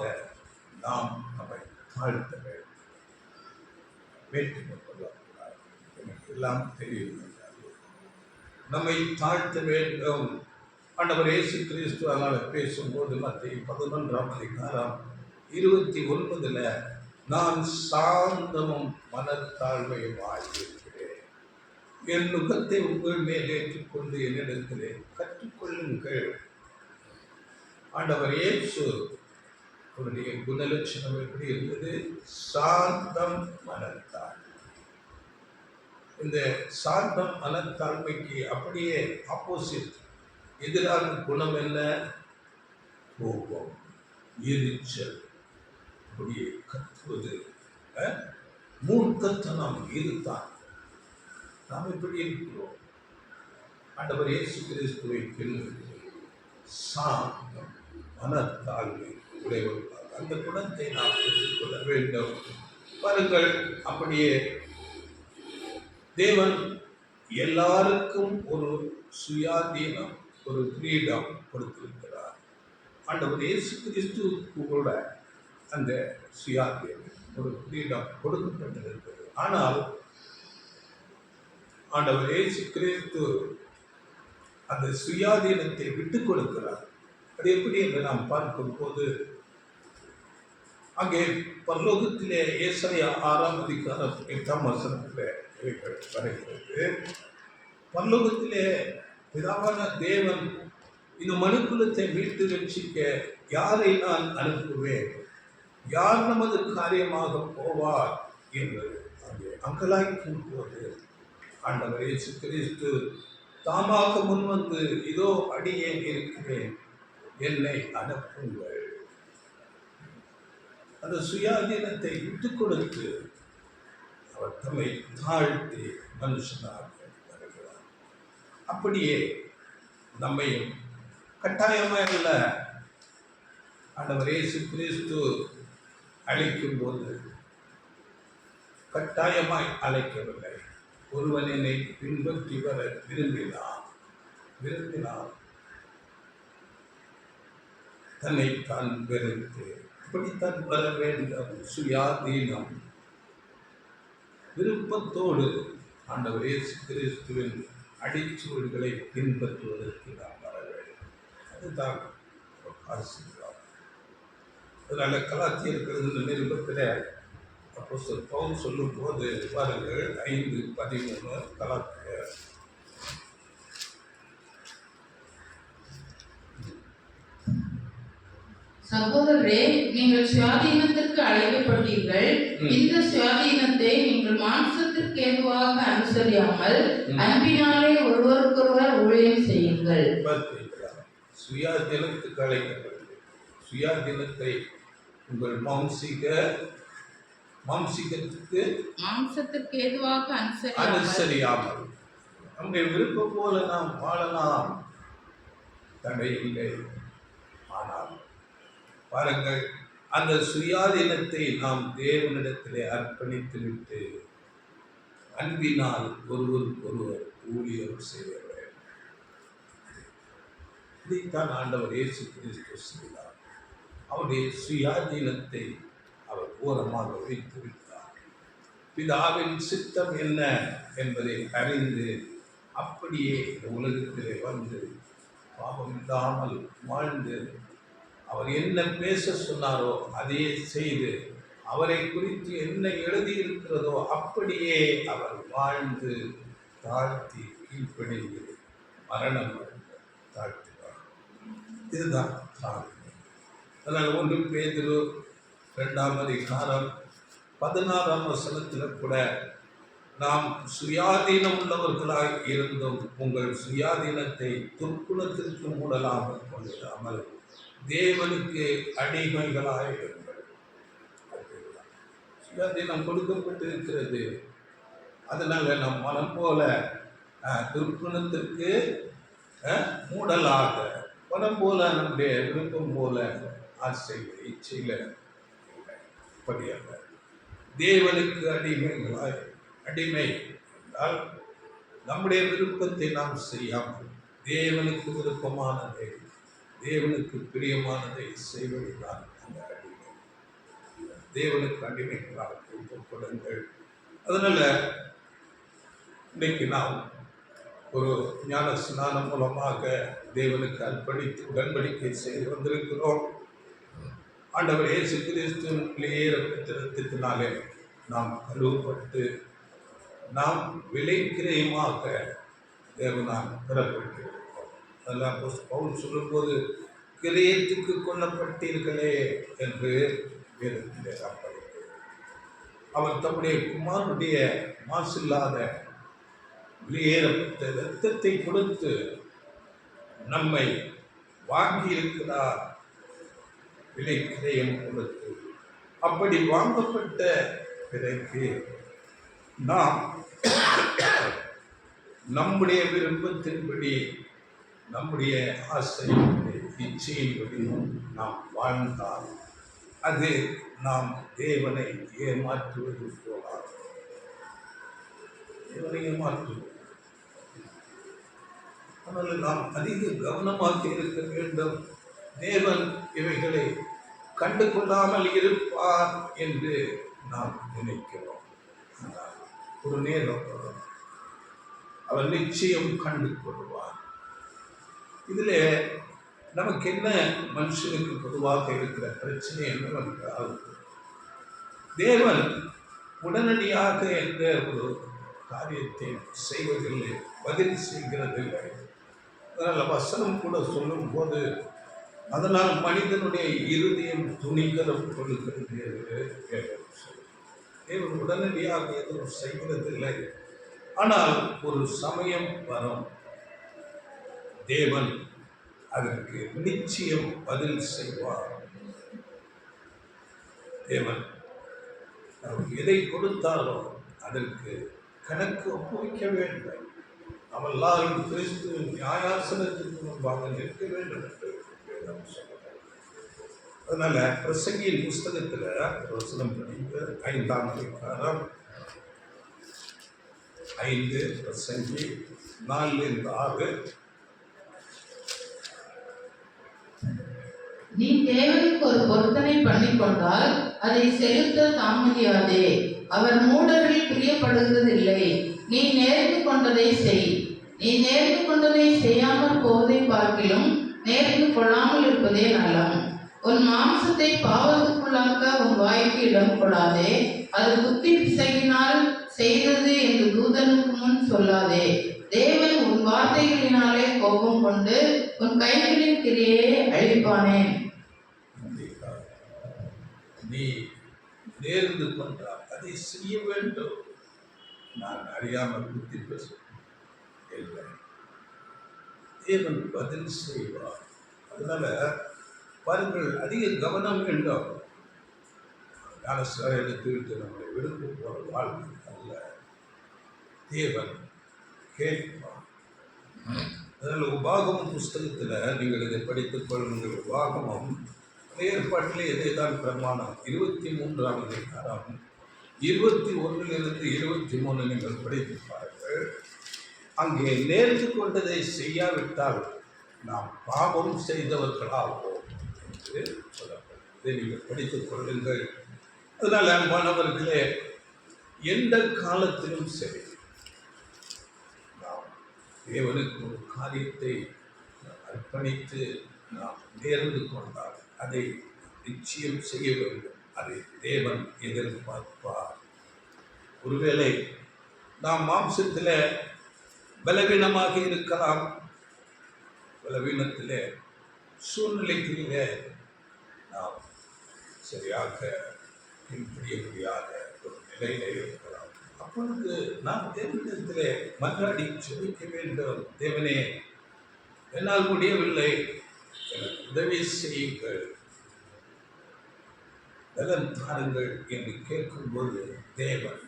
S1: நாம் நம்மை தாழ்த்த வேண்டும். வேற்றுமைப்படக்கூடாது. எனக்கு எல்லாம் தெரியும். நம்மை தாழ்த்த வேண்டும். ஆண்டவர் இயேசு கிறிஸ்து அதனால் பேசும்போது மத்திய 11ஆம் அதிகாரம் 29 நான் சாந்தமும் மனத்தாழ்மையுமாய் இருக்கிறேன். என் நுகத்தை உங்கள் மேல் ஏற்றுக்கொண்டு என்னிடத்திலே கற்றுக்கொள்ளுங்கள். ஆண்டவர் இயேசு அவருடைய குணலட்சணம் எப்படி இருந்தது? சாந்தம் மனத்தாழ்மை. இந்த சாந்தம் மனத்தாழ்மைக்கு அப்படியே ஆப்போசிட், எதிரான குணம் என்ன? கோபம், எரிச்சல், அப்படியே கத்துவது, மூர்க்கத்தனம். இதுதான் நாம் எப்படி இருக்கிறோம். ஆண்டவர் இயேசு கிறிஸ்துவை சாந்தம் மனத்தாழ்மை உடையவர்கள். அந்த குணத்தை நாம் பெற்றுக்கொள்ள வேண்டும். பாருங்கள், அப்படியே தேவன் எல்லாருக்கும் ஒரு சுயாதீனம், ஒரு ஃப்ரீடம் கொடுத்திருக்கிறார். ஆண்டவர் இயேசு கிறிஸ்துவுக்கு கூட அந்த சுயாதீனம், ஒரு ஃப்ரீடம் கொடுக்கப்பட்டிருக்கிறது. ஆனால் ஆண்டவர் இயேசு கிறிஸ்து அந்த சுயாதீனத்தை விட்டுக் கொடுக்கிறார். அது எப்படி என்று நாம் பார்க்கும்போது, அங்கே பரலோகத்திலே ஏசாயா 6ஆம் அதிகாரம் 8ஆம் வசனத்திலே வருகிறது. பரலோகத்திலே பிதாவான தேவன் இந்த மனுக்குலத்தை மீட்டு ரட்சிக்க யாரை நான் அனுப்புவேன், யார் நமது காரியமாக போவார் என்று அங்கே அங்கலாய்க்கும் போது ஆண்டவர் இயேசு கிறிஸ்து தாமாக முன்வந்து, இதோ அடியேன் இருக்கிறேன், என்னை அனுப்புங்கள். அந்த சுயாதீனத்தை விட்டுக் கொடுத்து அவர் தம்மை தாழ்த்தி மனுஷனாக வருகிறார். அப்படியே நம்மையும் கட்டாயமாக அல்ல, ஆண்டவர் இயேசு கிறிஸ்து அழைக்கும் போது கட்டாயமாய் அழைக்கவில்லை. ஒருவன் என்னை பின்பற்றி வர விரும்பினார் தன்னை தான் வெறுத்து இப்படித்தான் வர வேண்டும். சுயாதீனம், விருப்பத்தோடு ஆண்டவர் இயேசு கிறிஸ்துவின் அடிச்சுவடுகளை பின்பற்றுவதற்கு நாம் வர வேண்டும். அதுதான் ஆசீர்வாதம். அதனால கலாத்தியர்கள் நிருபத்தில் அப்போஸ்தலர் பவுல் சொல்லும் போது பாருங்கள், 5:13 கலாத்தியர்.
S2: சகோதரரே, நீங்கள் சுயாதீனத்திற்கு அழைக்கப்பட்டீர்கள். இந்த சுயாதீனத்தை நீங்கள் மாம்சத்திற்கு ஏதுவாக அனுசரியாமல் அன்பினாலே ஒருவருக்கொருவர் ஊழியம் செய்யுங்கள்.
S1: சுயாதீனத்துக்கு அழைக்கப்பட்டது. சுயாதீனத்தை உங்கள் மாம்சத்திற்கு
S2: ஏதுவாக
S1: அனுசரியாமல் நம்முடைய விருப்பம் போல நாம் வாழலாம், தடை இல்லை. ஆனால் பாருங்கள், அந்த சுயாதீனத்தை நாம் தேவனிடத்திலே அர்ப்பணித்து விட்டு அன்பினால் ஒருவருக்கொருவர் ஊழியம் செய்ய வேண்டும். இதைத்தான் ஆண்டவர் இயேசு கிறிஸ்து செய்தார். அவருடைய சுயாதீனத்தை அவர் ஓரமாக வைத்து விட்டார். பிதாவின் சித்தம் என்ன என்பதை அறிந்து அப்படியே இந்த உலகத்திலே வந்து பாவம் இல்லாமல் வாழ்ந்து, அவர் என்ன பேச சொன்னாரோ அதையே செய்து, அவரை குறித்து என்ன எழுதியிருக்கிறதோ அப்படியே அவர் வாழ்ந்து தாழ்த்தி கீழ்ப்படிந்து மரணம் தாழ்த்தினார். இதுதான் தாழ்மை. அதனால் 1 பேதுரு 2ஆம் அதிகாரம் 16ஆம் வசனத்தில் கூட, நாம் சுயாதீனம் உள்ளவர்களாய் இருந்தும் உங்கள் சுயாதீனத்தை துர்க்குணத்திற்கு மூடலாமல் கொண்டிடாமல் தேவனுக்கு அடிமைகளாய் இருங்கள். சுயாதீனம் கொடுக்கப்பட்டு இருக்கிறது. அதனால நம் மனம் போல திருப்பணத்திற்கு மூடலாக மனம் போல நம்முடைய விருப்பம் போல ஆசைகள் இச்சையில படியல்ல. தேவனுக்கு அடிமை என்றால் நம்முடைய விருப்பத்தை நாம் செய்யாமல் தேவனுக்கு விருப்பமானதை தேவனுக்கு பிரியமானதை செய்வதுதான் அந்த அடிமை. தேவனுக்கு அடிமைகளாக ஒப்புக்கொடுங்கள். அதனால இன்னைக்கு நாம் ஒரு ஞான ஸ்நானம் மூலமாக தேவனுக்கு அர்ப்பணித்து உடன்படிக்கை செய்து வந்திருக்கிறோம். ஆண்டவர் இயேசு கிறிஸ்துவின் இரத்தத்தினாலே நாம் கழுவப்பட்டு நாம் விலைக்கிரயமாக தேவனால் பெறப்பட்டிருக்கிறோம். அதெல்லாம் பவுல் சொல்லும்போது கிரயத்துக்கு கொல்லப்பட்டீர்களே என்று வேதத்திலே நாம் படிக்கிறோம். அவர் தம்முடைய குமாரனுடைய மாசில்லாத வெளியேறப்பட்ட இரத்தத்தை கொடுத்து நம்மை வாங்கி இருக்கிறார். விலைக்கிரயம் கொடுத்து அப்படி வாங்கப்பட்ட பிறகு நாம் நம்முடைய விருப்பத்தின்படி நம்முடைய ஆசையின்படி இச்சையின்படி நாம் வாழ்ந்தால் அது நாம் தேவனை ஏமாற்றுவது போலாது. தேவனை ஏமாற்றுவது. ஆனால் நாம் அதிக கவனமாக இருக்க வேண்டும். தேவன் இவைகளை கண்டு கொள்ளாமல் இருப்பார் என்று நாம் நினைக்கிறோம். ஒரு நேரம் அவர் நிச்சயம் கண்டு கொள்வார். இதில் நமக்கு என்ன மனுஷனுக்கு பொதுவாக இருக்கிற பிரச்சனை என்னவென்றால் தேவன் உடனடியாக எந்த ஒரு காரியத்தை செய்வதில்லை, பதில் செய்கிறதில்லை. அதனால் வசனம் கூட சொல்லும் போது அதனால் மனிதனுடைய இருதயம் துணிகரம் கொள்கிறது என்று தேவன் உடனடியாக எதுவும் செய்கிறதில்லை. ஆனால் ஒரு சமயம் வரும், தேவன் அதற்கு நிச்சயம் பதில் செய்வார். தேவன் நமக்கு எதை கொடுத்தாலும் அதற்கு கணக்கு ஒப்புவிக்க வேண்டும். நாம் எல்லாரும் கிறிஸ்துவின் நியாயாசனத்திற்கு முன்பாக நிற்க வேண்டும் என்று சொல்லுங்கள். அதனால பிரசங்கியின் புஸ்தகத்தில் வசனம் படிக்க 5ஆம் அதிகாரம் 5 பிரசங்கி 4-6.
S2: நீ தேவனுக்கு ஒரு பொருத்தனை பண்ணிக்கொண்டால் அதை செலுத்த தாமதியாதே. அவர் மூடரில் பிரியப்படுகிறதில்லை. நீ நேர்ந்து கொண்டதை செய். நீ நேர்ந்து கொண்டதை செய்யாமல் போவதை பார்க்கிலும் நேர்ந்து கொள்ளாமல் இருப்பதே நலம். உன் மாம்சத்தை பாவத்துக்குள்ளாக்க உன் வாய்க்கு இடம் கொடாதே. அது புத்தி பிசகினால் செய்தது என்று தூதனுக்கு முன் சொல்லாதே. தேவன் உன் வார்த்தைகளினாலே கோபம் கொண்டு உன் கைகளின் கிரியை அழிப்பானேன்.
S1: நீ நேர்ந்து கொண்டால் அதை செய்ய வேண்டும். நான் அறியாமல் புத்தி இல்லை, தேவன் பதில் செய்வார். அதனால பாருங்கள், அதிக கவனம் வேண்டும். ஞானஸ்நானம் எடுத்துவிட்டு நம்மளை விடுத்து போற வாழ்க்கை அல்ல, தேவன் கேட்பார். அதனால் உபாகமம் புஸ்தகத்தில் நீங்கள் இதை படித்துக் கொள்ளுங்கள். உபாகமம் ஏற்பாட்டில் எதை தான் பிரமாணம் 23ஆம் அதிகாரம் 21 23 நீங்கள் படித்து பாருங்கள். அங்கே நேர்ந்து கொண்டதை செய்யாவிட்டால் நாம் பாவம் செய்தவர்களாவோம் என்று சொல்லப்படும். இதை நீங்கள் படித்துக் கொள்ளுங்கள். அதனால் அன்பானவர்களே, எந்த காலத்திலும் சரி நாம் தேவனுக்கு ஒரு காரியத்தை அர்ப்பணித்து நாம் நேர்ந்து கொண்டால் அதை நிச்சயம் செய்ய வேண்டும். அதை தேவன் எதிர்பார்ப்பார். ஒருவேளை நாம் மாம்சத்தில் பலவீனமாக இருக்கலாம், பலவீனத்தில் சூழ்நிலைகளிலே நாம் சரியாக பின்பற்ற முடியாத ஒரு நிலையில இருக்கலாம். அப்பொழுது நாம் தேவனிடத்திலே மன்றாடி ஜெபிக்க வேண்டும். தேவனே, என்னால் முடியவில்லை, எனக்கு உதவி செய்யுங்கள். பலன் தாருங்கள் என்று கேட்கும்போது தேவன்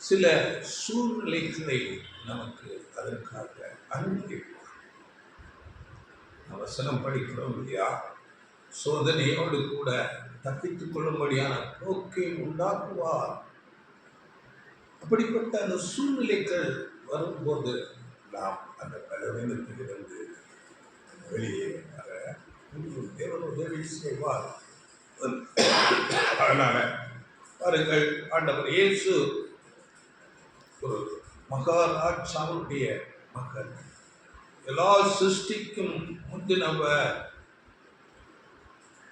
S1: சில சூழ்நிலைகளை நமக்கு அதற்காக அனுமதிப்பார். வசனம் படிக்கிறோம் இல்லையா, சோதனையோடு கூட தப்பித்துக் கொள்ளும்படியான போக்கை உண்டாக்குவார். அப்படிப்பட்ட அந்த சூழ்நிலைகள் வரும்போது நாம் அந்த பலவீனத்திலிருந்து வெளியே வர தேவன் உதவி செய்வார். அதனால பாருங்கள், ஆண்டவர் இயேசு ஒரு மகாராஜாவுடைய மகன், எல்லா சிருஷ்டிக்கும் முந்தினவர்.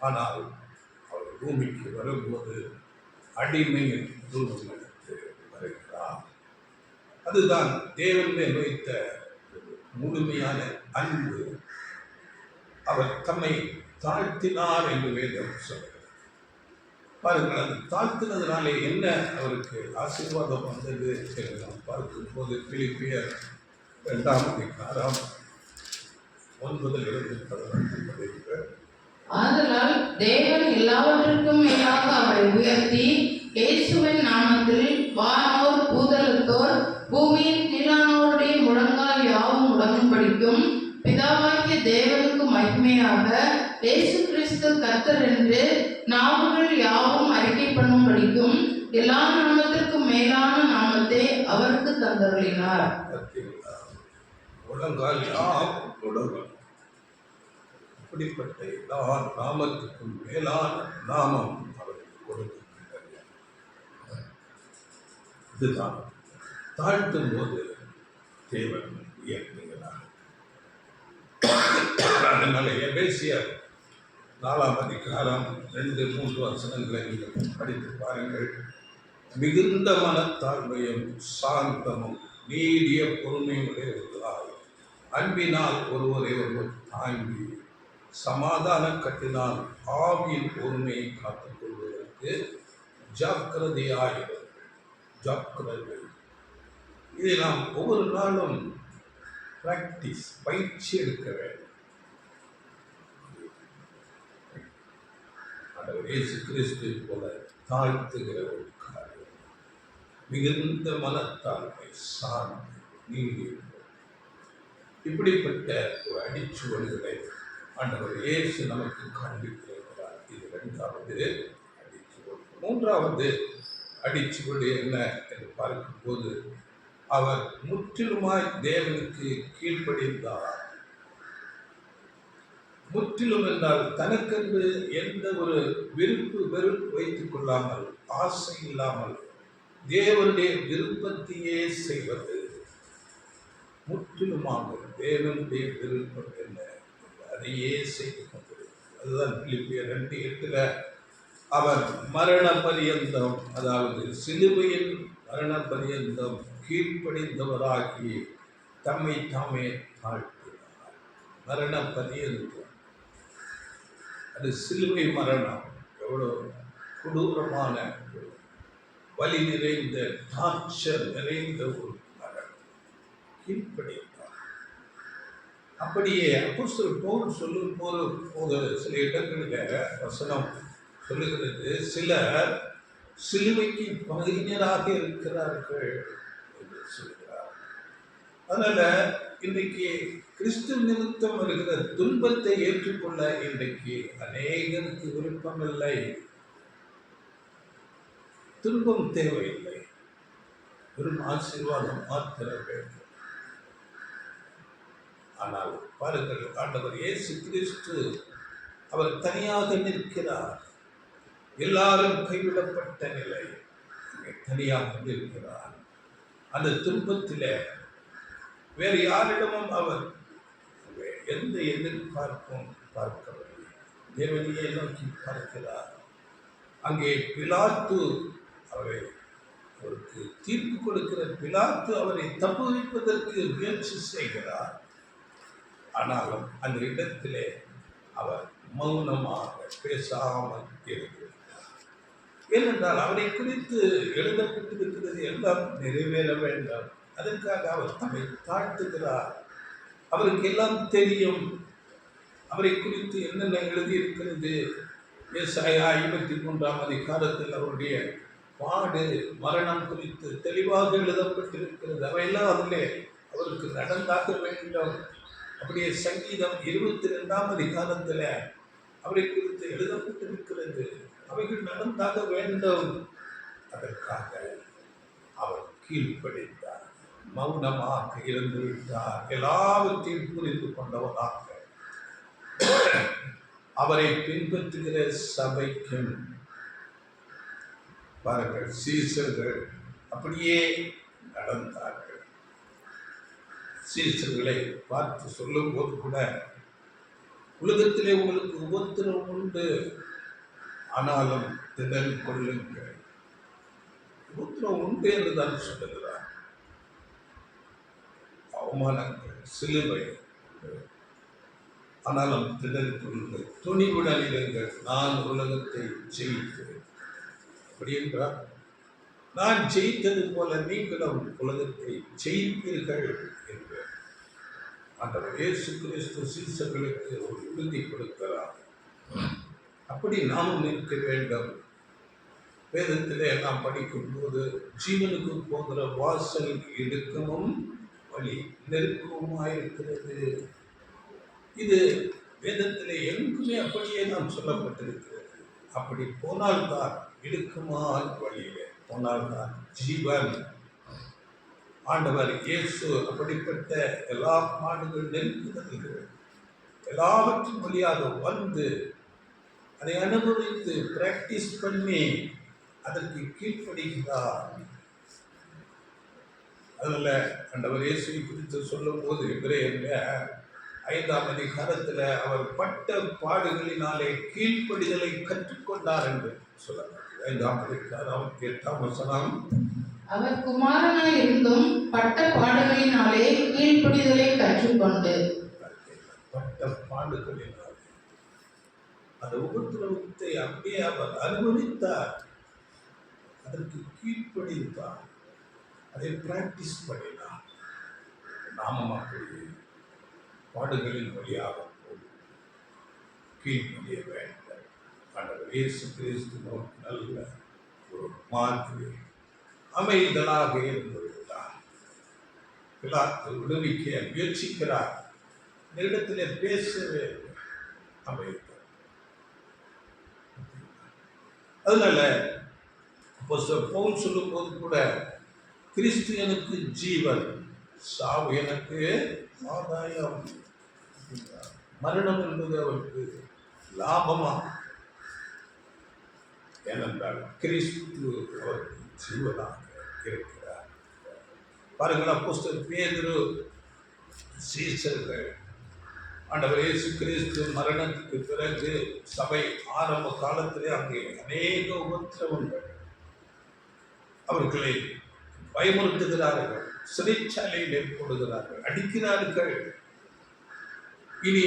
S1: ஆனால் அவர் பூமிக்கு வரும்போது அடிமையின் ரூபம் எடுத்து வருகிறார். அதுதான் தேவன் மேல் வைத்த முழுமையான அன்பு. அவர் தம்மை தாழ்த்தினார் என்று வேதம் சொல்கிறது. பாருங்கள், அது தாழ்த்தினதுனாலே என்ன அவருக்கு ஆசீர்வாதம் வந்தது என்று நாம் பார்க்கும்போது பிலிப்பியர் 2:9-11
S2: ஆதலால் தேவன் எல்லாவற்றுக்கும் மேலாக அவரை உயர்த்தி இயேசுவின் நாமத்தில் வானோர் பூதலத்தோர் பூமியின் கீழானோருடைய முழங்கால் யாவும் முடங்கும்படிக்கும் பிதாவாகிய தேவனுக்கு மகிமையாக இயேசு கிறிஸ்து கர்த்தர் என்று நாவுகள் யாவும் அறிக்கை பண்ணும்படிக்கும் எல்லா நாமத்திற்கும் மேலான நாமத்தை அவருக்கு தந்தருளினார்.
S1: முழங்கால் யாவும் முடங்கும். அப்படிப்பட்ட எல்லா நாமத்துக்கும் மேலான நாமம் அவருக்கு கொடுக்கின்றது. இதுதான் தாழ்த்தும் போது தேவன் உயர்த்துகிறார். அதனால எபேசியர் 4:2-3 வசனங்களை நீங்கள் படித்து பாருங்கள். மிகுந்த மனத்தாழ்மையும் சாந்தமும் நீடிய பொறுமையுடையவர்களாய் அன்பினால் ஒருவரை ஒருவர் தாங்கி சமாதான கட்டினால் ஆவியின் பொறுமையை காத்துக் கொள்வதற்கு ஜாக்கிரதையாகிறது. ஜாக்கிரதை, இதை நாம் ஒவ்வொரு நாளும் பிராக்டிஸ், பயிற்சி எடுக்க வேண்டும். இயேசு கிறிஸ்து போல தாழ்த்துகிற ஒரு காரியம், மிகுந்த மனத்தாழ்மை, சார்ந்து நீடிய, இப்படிப்பட்ட ஒரு அடிச்சுவடுகளை ஆண்டவர் இயேசு நமக்கு காண்பித்திருக்கிறார். இது 2வது அடிச்சுவடு. 3வது அடிச்சுவடு என்ன என்று பார்க்கும்போது, அவர் முற்றிலுமாய் தேவனுக்கு கீழ்ப்படிந்தார். முற்றிலும் என்றால் தனக்கென்று எந்த ஒரு வெறுப்பு வைத்துக் கொள்ளாமல், ஆசை இல்லாமல் தேவனுடைய விருப்பத்தையே செய்வது. முற்றிலுமாக தேவனுடைய விருப்பம் என்ன, அதையே செய்து கொண்டிருக்கிறது. அதுதான் பிலிப்பியர் 2:8 அவர் மரண பரியந்தம், அதாவது சிலுவையின் மரண பரியந்தம் கீழ்ப்படிந்தவராகி தம்மை தாமே தாழ்த்தினார். மரண பரியந்தம், அது சிலுவை மரணம். எவ்வளோ கொடூரமான, வலி நிறைந்த, டார்ச்சர் நிறைந்த ஒரு மரணம். கீழ்ப்படிந்தார். அப்படியே அப்போஸ்தலர் பவுல் சொல்லும் போது சில இடங்களில் வசனம் சொல்லுகிறது, சிலர் சிலுவைக்கு பகைஞராக இருக்கிறார்கள் என்று சொல்கிறார். அதனால இன்றைக்கு கிறிஸ்து நிமித்தம் வருகிற துன்பத்தை ஏற்றுக்கொள்ள இன்றைக்கு அநேகருக்கு விருப்பமில்லை. துன்பம் தேவையில்லை, வெறும் ஆசீர்வாதம் மாத்திர வேண்டும். ஆனால் பாருங்கள், ஆண்டவர் இயேசு கிறிஸ்து அவர் தனியாக நிற்கிறார். எல்லாரும் கைவிடப்பட்ட நிலை, தனியாக நிற்கிறார். அந்த துன்பத்திலே வேறு யாரிடமும் அவர் எந்த எதிர்பார்ப்பும் பார்க்கவில்லை. தேவனையே நோக்கி பார்க்கிறார். அங்கே பிலாத்து அவருக்கு தீர்ப்பு கொடுக்கிற பிலாத்து அவரை தப்புவிப்பதற்கு முயற்சி செய்கிறார். ஆனாலும் அந்த இடத்திலே அவர் மௌனமாக பேசாமல் இருக்கிறார். ஏனென்றால் அவரை குறித்து எழுதப்பட்டிருக்கிறது எல்லாம் நிறைவேற வேண்டும். அதற்காக அவர் தம்மை தாழ்த்துகிறார். அவருக்கு எல்லாம் தெரியும், அவரை குறித்து என்னென்ன எழுதியிருக்கிறது, ஏசாயா 53ஆம் அதிகாரத்தில் அவருடைய பாடு மரணம் குறித்து தெளிவாக எழுதப்பட்டிருக்கிறது. அவையெல்லாம் அதிலே அவருக்கு நடந்தாக வேண்டும். அப்படியே சங்கீதம் 22ஆம் அதிகாரத்தில் அவரை குறித்து எழுதப்பட்டிருக்கிறது. அவைகள் நடந்தாக வேண்டும். அதற்காக அவர் கீழ்ப்படிந்தார், மௌனமாக இருந்து விட்டார். எல்லாவற்றையும் புரிந்து கொண்டவராக அவரை பின்பற்றுகிற சபைக்கும் பாருங்கள், சீசர்கள் அப்படியே நடந்தார்கள். சீசர்களை பார்த்து சொல்லும் போது கூட, உலகத்திலே உங்களுக்கு உபத்திரம் உண்டு, ஆனாலும் திடன் கொள்ளுங்கள். உபத்திரம் உண்டு என்றுதான் சொல்லுகிறார். அவமானங்கள், சிலுவை, ஆனாலும் திடன் கொள்ளுங்கள், துணிவுடன் இருங்கள், நான் உலகத்தை ஜெயித்தேன். அப்படி என்றால், நான் ஜெயித்தது போல நீங்களும் உலகத்தை ஜெயிப்பீர்கள் என்று ஆண்டவர் இயேசு கிறிஸ்து சீசர்களுக்கு ஒரு உறுதி கொடுக்கிறார். அப்படி நாமும் நிற்க வேண்டும். வேதத்திலே நாம் படிக்கும் போது, ஜீவனுக்கு போகிற வாசல் இடுக்கமும் வழி நெருக்கமுமாயிருக்கிறது. இது வேதத்திலே எங்குமே அப்படியே நாம் சொல்லப்பட்டிருக்கிறது. அப்படி போனால்தான் இடுக்கமான வழியிலே போனால்தான் ஜீவன். ஆண்டவர் இயேசு அப்படிப்பட்ட எல்லா பாடுகள், நெருக்குதல்கள் எல்லாவற்றின் வழியாக வந்து அதை அனுபவித்து பிராக்டிஸ் பண்ணி அதற்கு கீழ்ப்படுகிறார். அதில் ஆண்டவர் இயேசுவை குறித்து சொல்லும் போது, எபிரேயர் 5ஆம் அதிகாரத்தில் அவர் பட்ட பாடுகளினாலே கீழ்ப்படிதலை கற்றுக்கொண்டார் என்று சொல்லலாம். 5ஆம் அதிகாரம் 8ஆம் வசனம்,
S2: அவர் குமாரனாய் இருந்தும் பட்ட பாடுகளினாலே கீழ்ப்படிதலை கற்றுக்கொண்டு.
S1: பட்ட பாடுகளினாலே அந்த உபத்திரவத்தை அப்படியே அவர் அனுபவித்தார், அதற்கு கீழ்ப்படிந்தார், அதை பிராக்டிஸ் பண்ணினார். நாமும் அப்படி பாடுகளின் வழியாக போய் கீழ்ப்படிய வேண்டும். ஆண்டவர் இயேசு கிறிஸ்து நமக்கு நல்ல ஒரு மாதிரி அமைதலாக இருந்து விட்டார். பிலாத்து விடுவிக்க முயற்சிக்கிறார், இந்த இடத்திலே பேசவே அமைத்தார். அதனால அப்போஸ்தலர் பவுல் சொல்லும் போது கூட, கிறிஸ்து எனக்கு ஜீவன், சாவு எனக்கு ஆதாயம். மரணம் என்பது அவருக்கு லாபமா? ஏனென்றால் கிறிஸ்து அவருக்கு ஜீவனாக இருக்கிறார். பாருங்கள், அப்போஸ்தலர் பேதுரு, சீசர்கள், ஆண்டவர் இயேசு கிறிஸ்து மரணத்துக்கு பிறகு சபை ஆரம்ப காலத்திலே அங்கே அநேக உபத்திரவங்கள், அவர்களை பயமுறுத்துகிறார்கள், சிறைச்சாலையில் போடுகிறார்கள், அடிக்கிறார்கள். இனி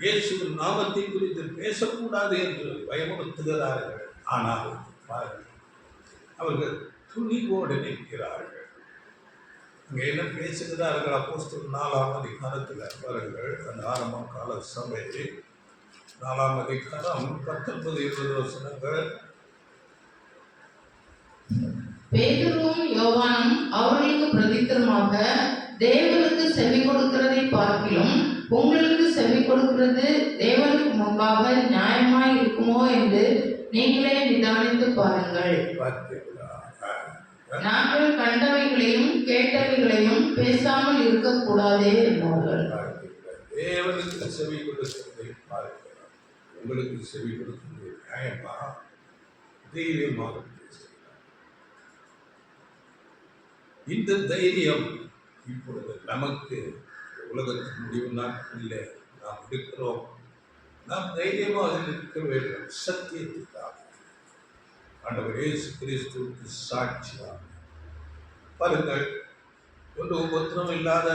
S1: இயேசுவின் நாமத்தை குறித்து பேசக்கூடாது என்று பயமுறுத்துகிறார்கள். ஆனால் அவர்கள் துணிவோடு நிற்கிறார்கள். அங்கே என்ன பேசுகிறார்கள்? அப்போஸ்தலர் 4ஆம் அதிகாரத்தில் பாருங்கள், அந்த ஆரம்ப கால சபை 4ஆம் அதிகாரம் 19-20 வசனங்கள்.
S2: பேதுருவும் யோவானும் அவர்களுக்கு பிரதித்திரமாக, தேவனுக்கு செவி கொடுக்கிறதை பார்க்கிலும் உங்களுக்கு செவி கொடுக்கிறது தேவனுக்கு முன்பாக நியாயமாய் இருக்குமோ என்று நீங்களே நிதானித்து பாருங்கள். நாங்கள் கண்டவைகளையும் கேட்டவைகளையும் பேசாமல் இருக்கக்கூடாதே என்றார்கள்.
S1: தேவனுக்கு செவி கொடுக்கிறதை பார்க்கிறோம், உங்களுக்கு செவி கொடுக்கிறது நியாயமா? தைரியமாக பேசுகிறார். இந்த தைரியம் இப்பொழுது நமக்கு உலகத்தின் முடிவு நாட்களில் நாம் இருக்கிறோம். நாம் தைரியமாக நிற்க வேண்டும். சத்தியத்துக்காக ஆண்டவர் இயேசு கிறிஸ்துவுக்கு சாட்சியாக பாருங்கள், ஒன்று உபத்திரம் இல்லாத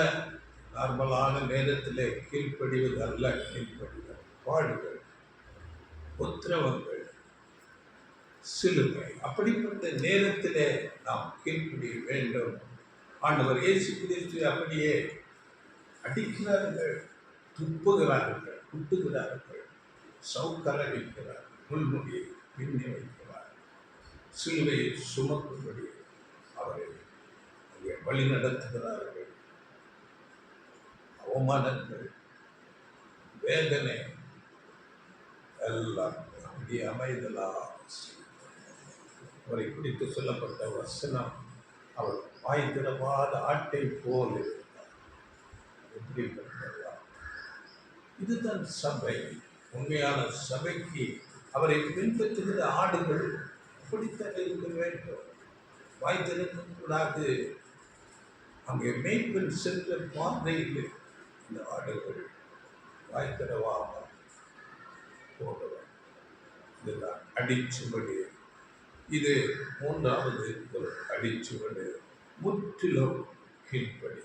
S1: நார்மலான நேரத்திலே கீழ்ப்படிவது அல்ல. கீழ்ப்படிதல், பாடுகள், உத்திரவங்கள், சிலுவை, அப்படிப்பட்ட நேரத்திலே நாம் கீழ்ப்படிய வேண்டும். ஆண்டவர் இயேசு கிறிஸ்து அப்படியே அடிக்கிறார்கள், துப்புகிறார்கள், குட்டுகிறார்கள், சவுக்கர வைக்கிறார்கள், முள்முடியை பின்னி வைக்கிறார். சிலுவையை சுமக்கும்படி அவரை அங்கே வழி நடத்துகிறார்கள். அவமானங்கள், வேதனை எல்லாம் அங்கே அமைதலாக அவரை குறித்து சொல்லப்பட்ட வசனம், அவர் வாய் திறவாத ஆட்டை போல் இருந்தார். எப்படிப்பட்டதா? இதுதான் சபை. உண்மையான சபைக்கு அவரை பின்பற்றுகிற ஆடுகள் அப்படித்தான் இருக்க வேண்டும். வாய் திறக்கக்கூடாது. அங்கே மேய்ப்பன் சென்ற பாதையில் இந்த ஆடுகள் வாய் திறவாமல் போடுவார். இதுதான் அடிச்சுவடு. இது மூன்றாவது ஒரு அடிச்சுவடு. முற்றிலும் கீழ்ப்படி.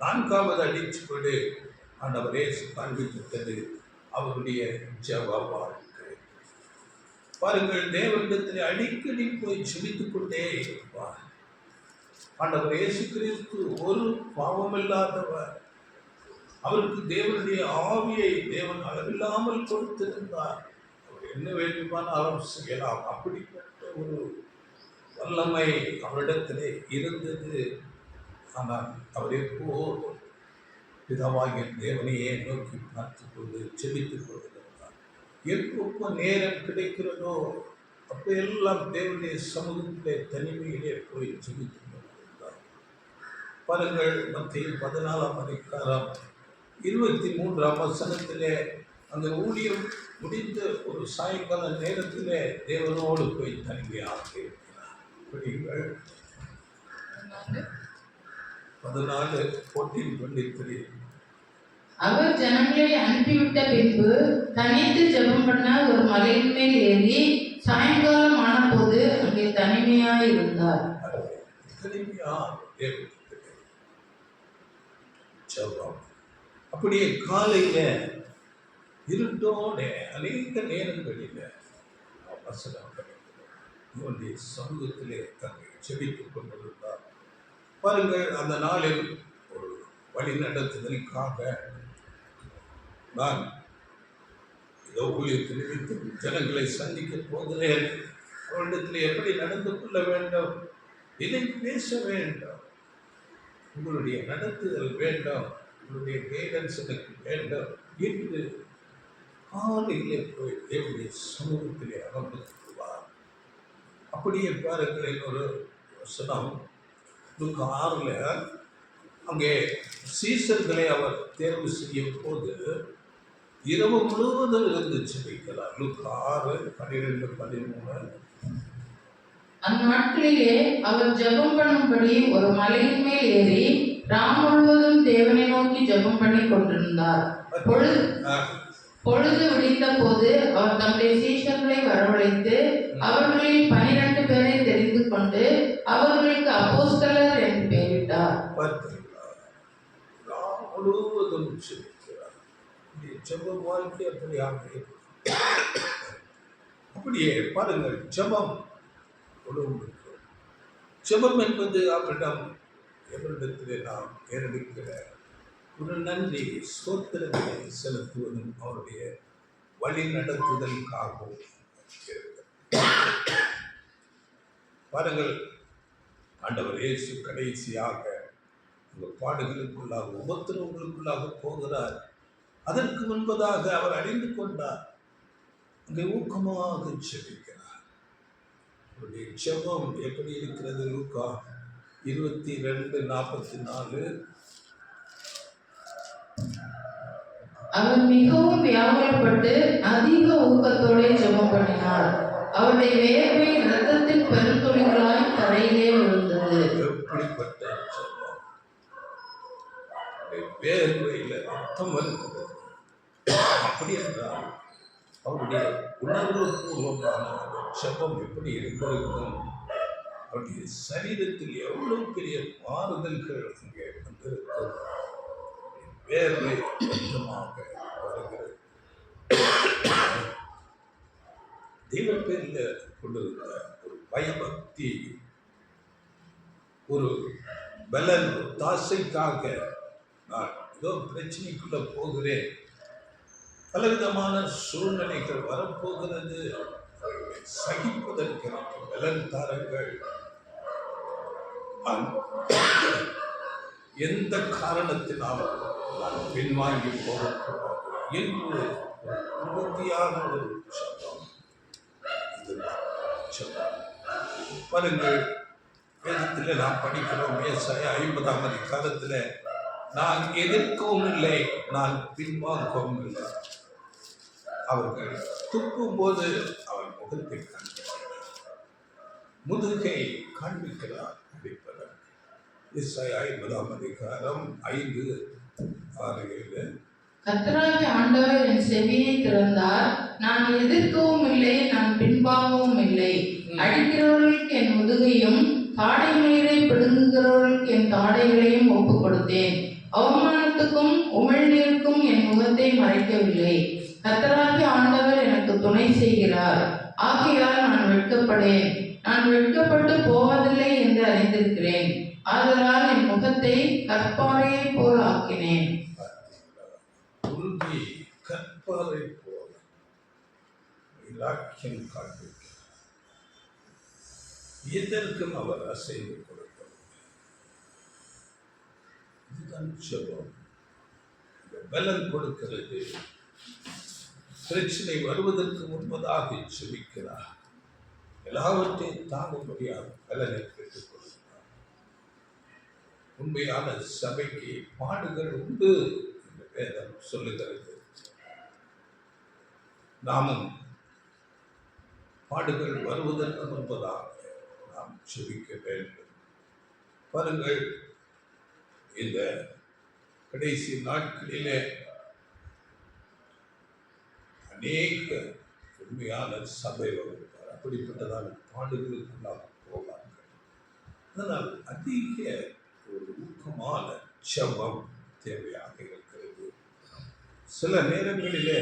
S1: நான்காவது அடிச்சுவடு ஆண்டவர் இயேசு காண்பித்தது அவருடைய ஜெப வாழ்க்கை. பாருங்கள், தேவனிடத்தில் அடிக்கடி போய் ஜெபித்துக் கொண்டே இருப்பார். ஆண்டவர் இயேசு கிறிஸ்து ஒரு பாவமில்லாதவர். அவருக்கு தேவனுடைய ஆவியை தேவன் அளவில்லாமல் கொடுத்திருந்தார். அவர் என்ன வேண்டுமானாலும் செய்யலாம். அப்படிப்பட்ட ஒரு வல்லமை அவரிடத்திலே இருந்தது. ஆனால் அவர் எப்போதும் பிதாவாகிய தேவனையே நோக்கி பார்த்து கொண்டு ஜெபித்துக் கொண்டிருந்தார். எப்போ நேரம் கிடைக்கிறதோ அப்போ எல்லாம் தேவனுடைய சமூகத்திலே தனிமையிலே போய் ஜெபித்துக் கொண்டிருந்தார். பாருங்கள், மத்திய 14ஆம் அதிகாரம் 23ஆம் வசனத்திலே அந்த ஊழியம் முடிந்த ஒரு சாயங்கால நேரத்திலே தேவனோடு போய் தனிமையாக இருக்கிறார். படிங்கள் 14:23.
S2: அவர் ஜனங்களை அனுப்பிவிட்ட பின்பு தனித்து ஜெபம் பண்ண ஒரு மலையின் மேல் ஏறி சாயங்காலம் ஆன போது அங்கே தனிமையாய் இருந்தார்.
S1: அப்படியே காலையில இருட்டோட அநேக நேரங்களில் வசனம் கிடைக்கிறது. சமூகத்திலே தன்னை செபித்துக் கொண்டிருந்தார். பாருங்கள், அந்த நாளில் ஒரு வழி நடத்துதலுக்காக நான் ஏதோ ஊழியத்தில் வைத்து ஜனங்களை சந்திக்க போகிறேன். அவரிடத்தில் எப்படி நடந்து கொள்ள வேண்டும், இதை பேச வேண்டும், உங்களுடைய நடத்துதல் வேண்டும், உங்களுடைய கைடன்ஸ் எனக்கு வேண்டும் என்று காலையிலே போய் தேவனுடைய சமூகத்திலே அமர்ந்து கொள்வார். அப்படியே பாருங்கள், இன்னொரு வசனம் லூக்கா 6 அங்கே சீசர்களை அவர் தேர்வு செய்யும் போது இரவு முழுவதும் இருந்து ஜெபிக்கிறார். லூக்கா 6:12-13.
S2: அந்நாட்களிலே அவர் ஜெபம் பண்ணும்படி ஒரு மலையின் மேல் ஏறி ராம் முழுவதும் தேவனை நோக்கி ஜெபம் பண்ணி கொண்டிருந்தார். பொழுது விடிந்த போது அவர் தம்முடைய சீஷர்களை வரவழைத்து அவர்களில் 12 பேரை தெரிந்து கொண்டு அவர்களுக்கு அப்போஸ்தலர் என்று பெயரிட்டார்.
S1: முழுவதும் ஜெபம் வாழ்க்கை அப்படியாக. அப்படியே பாருங்கள், ஜெபம் ஜெபம் என்பது அவரிடத்திலே நாம் ஏறெடுக்கிற ஒரு நன்றி ஸ்தோத்திரத்தை செலுத்துவதும் அவருடைய வழி நடத்துதலுக்காகவும். பாருங்கள், ஆண்டவர் இயேசு கடைசியாக அந்த பாடுகளுக்குள்ளாக உபத்திரவங்களுக்குள்ளாக போகிறார். அதற்கு முன்பதாக அவர் அறிந்து கொண்டார். அங்கே ஊக்கமாக ஜெபிக்கிறார். அவருடைய ஜெபம் எப்படி இருக்கிறது? லூக்கா 22:44.
S2: அவர் மிகவும் வியாகுலப்பட்டு அதிக ஊக்கத்தோட ஜெபம் பண்ணினார். அவருடைய வேர்வை இரத்தத்தின் பெருந்துளிகளாய் தரையிலே விழுந்தது.
S1: எப்படிப்பட்ட ஜெபம்! வேர்வையில் ரத்தம் வருகிறது. அப்படி என்றால் அவருடைய உணர்வு பூர்வமான ஜெபம் எப்படி இருந்திருக்கும்? அவருடைய சரீரத்தில் எவ்வளவு பெரிய மாறுதல்கள் அங்கே வந்திருக்கும். வேர்வை ரத்தமாக வருகிறது. தெய்வ பேரில் கொண்டிருந்த ஒரு பயபக்தி, ஒரு பலன், தாசைக்காக நான் ஏதோ பிரச்சனைக்குள்ள போகிறேன், பலவிதமான சூழ்நிலைகள் வரப்போகிறது. அவைகளை சகிப்பதற்கு எனக்கு பலன் தாருங்கள். நான் எந்த காரணத்தினாலும் நான் பின்வாங்கி போகக்கூடாது என்று உறுதியான ஒரு சட்டம். இதுதான் சட்டம். பாருங்கள், வேதத்தில் நாம் படிக்கிறோம், ஏசாயா 50ஆம் அதிகாரத்தில், நான் எதிர்க்கவும் இல்லை, நான் பின்வாங்கவும் இல்லை. அவர்கள் துப்பும் போது அவன் முகத்தை காண்பிக்கிறார், முதுகை காண்பிக்கிறார் அடிப்பதற்கு. ஏசாயா 50ஆம் அதிகாரம் 5, 6, 7.
S2: கர்த்தராகிய ஆண்டவர் என் செவியை திறந்தார், நான் எதிர்க்கவும் இல்லை, நான் பின்வாங்கவும் இல்லை. அடிக்கிறவர்களுக்கு என் முதுகையும் தாடை மயிரை பிடுங்குகிறவர்களுக்கு என் தாடைகளையும் ஒப்புக் கொடுத்தேன். அவமானத்துக்கும் உமிழ்நீருக்கும் என் முகத்தை மறைக்கவில்லை. கர்த்தராகிய ஆண்டவர் எனக்கு துணை செய்கிறார், ஆகையால் நான் வெட்கப்படேன். நான் வெட்கப்பட்டு போவதில்லை என்று அறிந்திருக்கிறேன். ஆதலால் என் முகத்தை கற்பாறையை போல் ஆக்கினேன்.
S1: உறுதி கற்பாறை போல இலக்கியம் காண்பிக்கிறார். எதற்கும் அவர் அசைவு கொடுப்பார். இதுதான் ஜெபம். பலன் கொடுக்கிறது. பிரச்சனை வருவதற்கு முன்பதாக செபிக்கிறார். எல்லாவற்றையும் தாங்க முடியாது பலனை பெற்றுக் கொடுக்கிறார். உண்மையான சபைக்கு பாடுகள் உண்டு என்று வேதம் சொல்லுகிறது. நாமும் பாடுகள் வருவதற்கு முன்பதாக நாம் செபிக்க வேண்டும். பாருங்கள், இந்த கடைசி நாட்களிலே அநேக உண்மையான சபை வருவார். அப்படிப்பட்டதான பாடுகளுக்குள்ளாக போவார்கள். அதனால் அதிக ஒரு ஊக்கமான ஜெபம் தேவையாக இருக்கிறது. சில நேரங்களிலே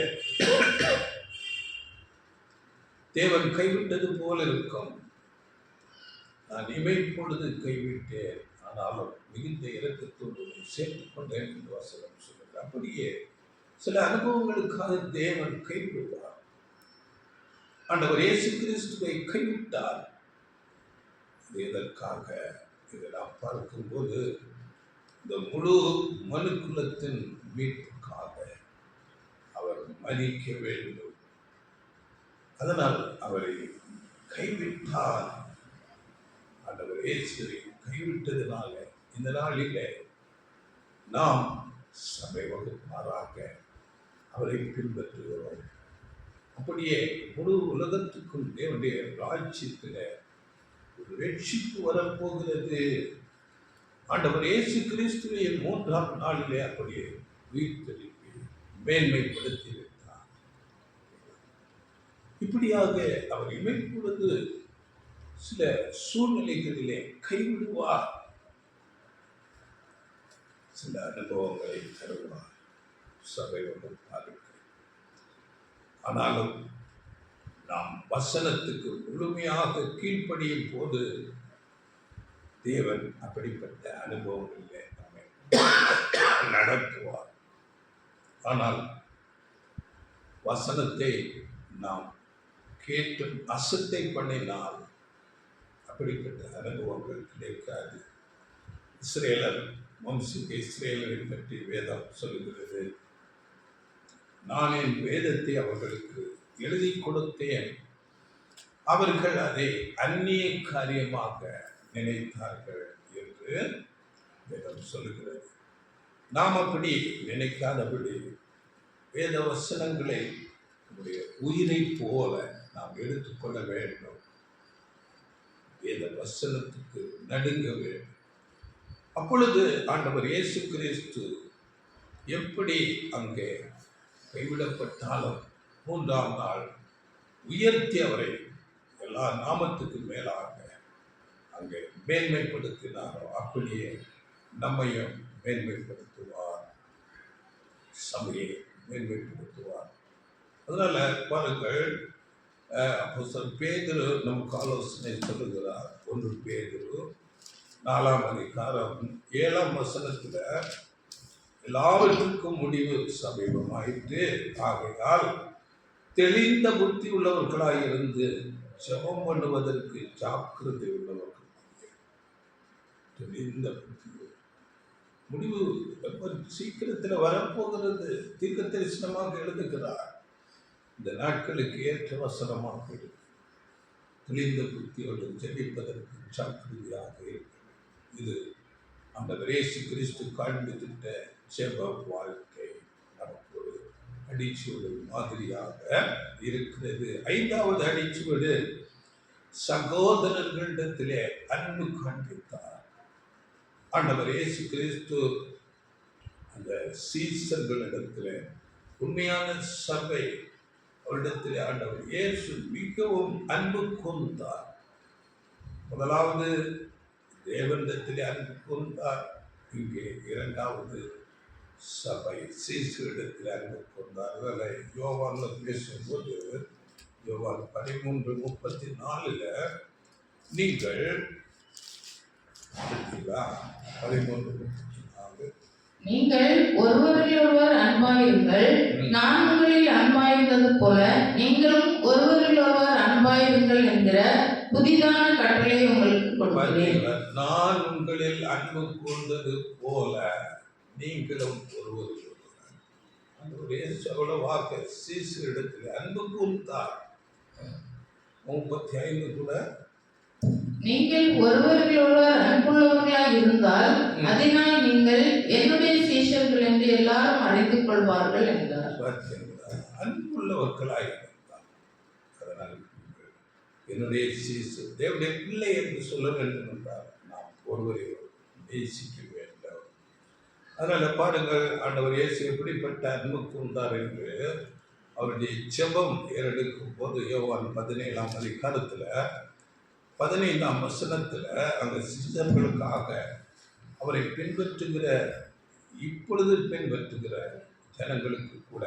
S1: தேவன் கைவிட்டது போல இருக்கும். நான் இமைப்பொழுது கைவிட்டேன், ஆனாலும் மிகுந்த இரக்கத்தோடு சேர்த்துக் கொண்டேன் என்று வசனம் சொல்லுங்கள். அப்படியே சில அனுபவங்களுக்காக தேவன் கைவிடுவார். ஆண்டவர் இயேசு கிறிஸ்துவை கைவிட்டார். இது எதற்காக? இதை நாம் பார்க்கும்போது இந்த முழு மனுக்குலத்தின் மீட்புக்காக அவர் மரிக்க வேண்டும். அதனால் அவரை கைவிட்டார். ஆண்டவர் இயேசுவை கைவிட்டதினால இந்த நாளிலே நாம் சபை வகுப்பாராக அவரை பின்பற்றுகிறோம். அப்படியே முழு உலகத்துக்கும் தேவனுடைய ராஜ்யத்தில் ஒரு ரட்சிப்பு வரப்போகிறது. ஆண்டவர் இயேசு கிறிஸ்துவை 3ஆம் நாளிலே அப்படியே உயிர்த்தெழுப்பி மேன்மைப்படுத்தி வைத்தார். இப்படியாக அவர் இமைப்பொழுது சில சூழ்நிலைகளிலே கைவிடுவார், சில அனுபவங்களை தருவார் சபை வகுப்பாருக்கு. ஆனாலும் நாம் வசனத்துக்கு முழுமையாக கீழ்ப்படியும் போது தேவன் அப்படிப்பட்ட அனுபவங்களிலே நம்மை நடத்துவார். ஆனால் வசனத்தை நாம் கேட்டு அசட்டை பண்ணினால் அப்படிப்பட்ட அனுபவங்கள் கிடைக்காது. இஸ்ரேலர் வம்சத்தை இஸ்ரேலரை பற்றி வேதம் சொல்லுகிறது. நான் என் வேதத்தை அவர்களுக்கு எழுதி கொடுத்தேன், அவர்கள் அதை அந்நிய காரியமாக நினைத்தார்கள் என்று வேதம் சொல்லுகிறது. நாம் அப்படி நினைக்காதபடி வேத வசனங்களை நம்முடைய உயிரை போல நாம் எடுத்துக்கொள்ள வேண்டும். வேத வசனத்துக்கு நடுங்க வேண்டும். அப்பொழுது ஆண்டவர் இயேசு கிறிஸ்து எப்படி அங்கே கைவிடப்பட்டாலும் 3ஆம் நாள் உயர்த்தி அவரை எல்லா நாமத்துக்கு மேலாக அங்கே மேன்மைப்படுத்தினாரோ அப்படியே நம்மையும் மேன்மைப்படுத்துவார், சபையை மேன்மைப்படுத்துவார். அதனால பாருங்கள், அப்போஸ்தலன் பேதுரு நமக்கு ஆலோசனை சொல்லுகிறார். 1 பேதுரு 4ஆம் அதிகாரம் 7ஆம் வசனத்தில் எல்லாவற்றுக்கும் முடிவு சமீபமாயிற்று. ஆகையால் தெளிந்த புத்தி உள்ளவர்களாய் இருந்து ஜெபம் பண்ணுவதற்கு ஜாக்கிரதை உள்ளவர்கள். தெளிந்த புத்தி, முடிவு ரொம்ப சீக்கிரத்தில் வரப்போகிறது. தீர்க்க தரிசனமாக எழுதுகிறார். இந்த நாட்களுக்கு ஏற்ற வசனமாக இருக்கு. தெளிந்த புத்தியோடு ஜெபிப்பதற்கு ஜாக்கிரதையாக இருக்கிறது. இது ஆண்டவர் இயேசு கிறிஸ்து காண்பித்திட்ட ஜெப வாழ்க்கை நமக்கு ஒரு அடிச்சுவடு மாதிரியாக இருக்கிறது. 5வது அடிச்சுவடு, சகோதரர்களிடத்திலே அன்பு காண்பித்தார். ஆண்டவர் இயேசு கிறிஸ்து அந்த சீசர்களிடத்திலே, உண்மையான சபை அவரிடத்திலே ஆண்டவர் இயேசு மிகவும் அன்பு கூர்ந்தார். முதலாவது தேவனிடத்திலே அன்பு கூர்ந்தார். இங்கே 2வது சபை சீசரிடத்தில் அன்பு கூர்ந்தார். அதில் யோவானில் பேசும்போது யோவான் 13:34 நீங்கள் 13:34
S2: நீங்கள் ஒருவரிலொருவர் அன்பாயிருங்கள், நான் உங்களில் அன்பாயிருந்தது போல நீங்களும் ஒருவரிலொருவர் அன்பாயிருங்கள் என்கிற புதிதான கட்டளை உங்களுக்கு கொடுக்கிறேன்.
S1: நான் உங்களில் அன்பு கூர்ந்தது போல நீங்களும் ஒருவரிலொருவர். அந்த வாக்கு சீசரிடத்தில் அன்பு கூர்ந்தார். 35 கூட,
S2: நீங்கள் ஒருவரிலொருவர் அன்புள்ளவர்களாய் இருந்தால் அதனால் நீங்கள் என்னுடைய சீஷர்கள் என்று எல்லாரும் அறிந்து கொள்வார்கள் என்றார்.
S1: அன்புள்ளவர்களாய் இருந்தால் அதனால் என்னுடைய சீசர், தேவனுடைய பிள்ளை என்று சொல்ல வேண்டும் என்றால் நாம் ஒருவரை நேசிக்க வேண்டும். அதனால பாருங்கள், ஆண்டவர் இயேசு எப்படிப்பட்ட அன்பு கூர்ந்தார் என்று அவருடைய ஜெபம் ஏறெடுக்கும் போது யோவான் 17ஆம் அதிகாரத்தில் 15ஆம் வசனத்தில் அந்த சீஷர்களுக்காக அவரை பின்பற்றுகிற, இப்பொழுது பின்பற்றுகிற ஜனங்களுக்கு கூட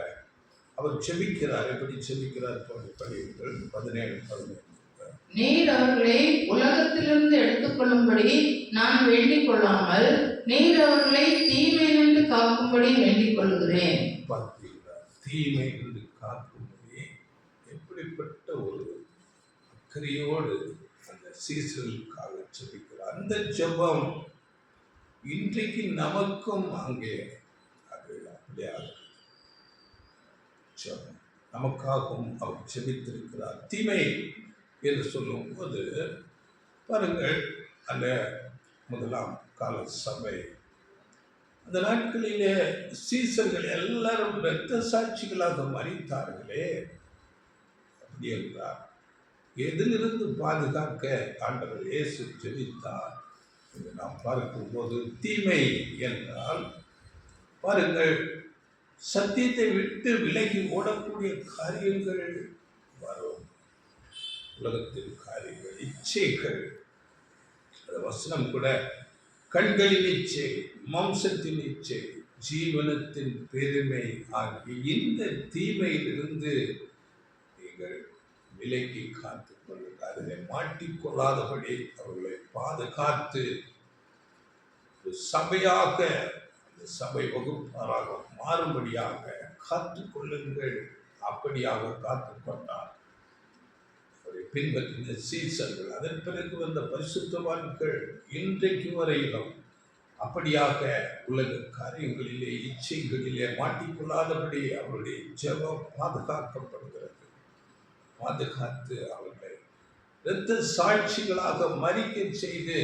S1: அவர் செபிக்கிறார். எப்படி செபிக்கிறார் படியுங்கள். 17:15.
S2: நீர் அவர்களை உலகத்திலிருந்து எடுத்துக்கொள்ளும்படி நான் வேண்டிக் கொள்ளாமல் நீர் அவர்களை தீமை நின்று காக்கும்படி வேண்டிக் கொள்கிறேன்.
S1: தீமை நின்று காக்கும்படி எப்படிப்பட்ட ஒரு அக்கறையோடு அந்த சீசர்களுக்காக ஜெபிக்கிறார். அந்த ஜெபம் இன்றைக்கு நமக்கும் அங்கே அது அப்படியாக ஜெபம் நமக்காகவும் அவர் ஜெபித்திருக்கிறார். தீமை என்று சொல்லும் போது பாருங்கள், அந்த முதலாம் கால சபை அந்த நாட்களிலே சீசர்கள் எல்லாரும் இரத்த சாட்சிகளாக மரித்தார்களே. அப்படி என்றார், எதிலிருந்து பாதுகாக்க ஆண்டவர் இயேசு ஜெபித்தார் என்று நாம் பார்க்கும்போது, தீமை என்றால் பாருங்கள், சத்தியத்தை விட்டு விலகி ஓடக்கூடிய காரியங்கள் வரும். உலகத்தின் காரியங்கள், இச்சைகள், அந்த வசனம் கூட கண்களின் இச்சை, மாம்சத்தின் இச்சை, ஜீவனத்தின் பெருமை ஆகிய இந்த தீமையிலிருந்து நீங்கள் விலக்கி காத்து கொள்ளுங்கள். அதிலே மாட்டிக்கொள்ளாதபடி அவர்களை பாதுகாத்து சபையாக, அந்த சபை வகுப்பாராக மாறும்படியாக காத்து கொள்ளுங்கள். அப்படியாக காத்து கொண்டார் அவரை பின்பற்றின சீசர்கள். அதன் பிறகு வந்த பரிசுத்தவான்கள் இன்றைக்கு வரையிலும் அப்படியாக உலக காரியங்களிலே, இச்சைகளிலே மாட்டிக்கொள்ளாதபடி அவருடைய ஜெபம் பாதுகாக்கப்படுகிறது. பாதுகாத்து அவர்களை இரத்த சாட்சிகளாக மரிக்க செய்து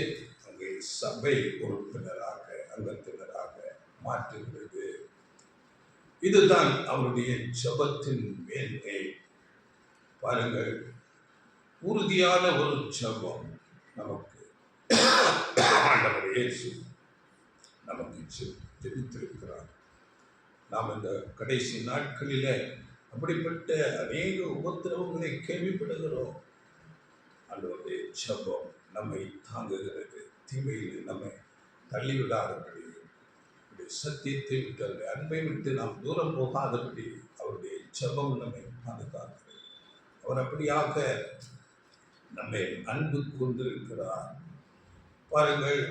S1: அங்கே சபை உறுப்பினராக, அங்கத்தினராக மாற்றுகிறது. இதுதான் அவருடைய ஜெபத்தின் மேன்மை. பாருங்கள், உறுதியான ஒரு ஜெபம் நமக்கு ஆண்டவர் இயேசு நமக்கு ஜெபித்திருக்கிறார். நாம் இந்த கடைசி நாட்களிலே அப்படிப்பட்ட அநேக உபத்திரவங்களை கேள்விப்படுகிறோம். ஆண்டவருடைய ஜெபம் நம்மை தாங்குகிறது. தீமையில் நம்மை தள்ளிவிடாதபடி, சத்தியத்தை விட்டு, அவருடைய அன்பை விட்டு நாம் தூரம் போகாதபடி அவருடைய ஜெபம் நம்மை பாதுகாக்கிறது. அவர் அப்படியாக நம்மை அன்பு கொண்டிருக்கிறார். பாருங்கள்,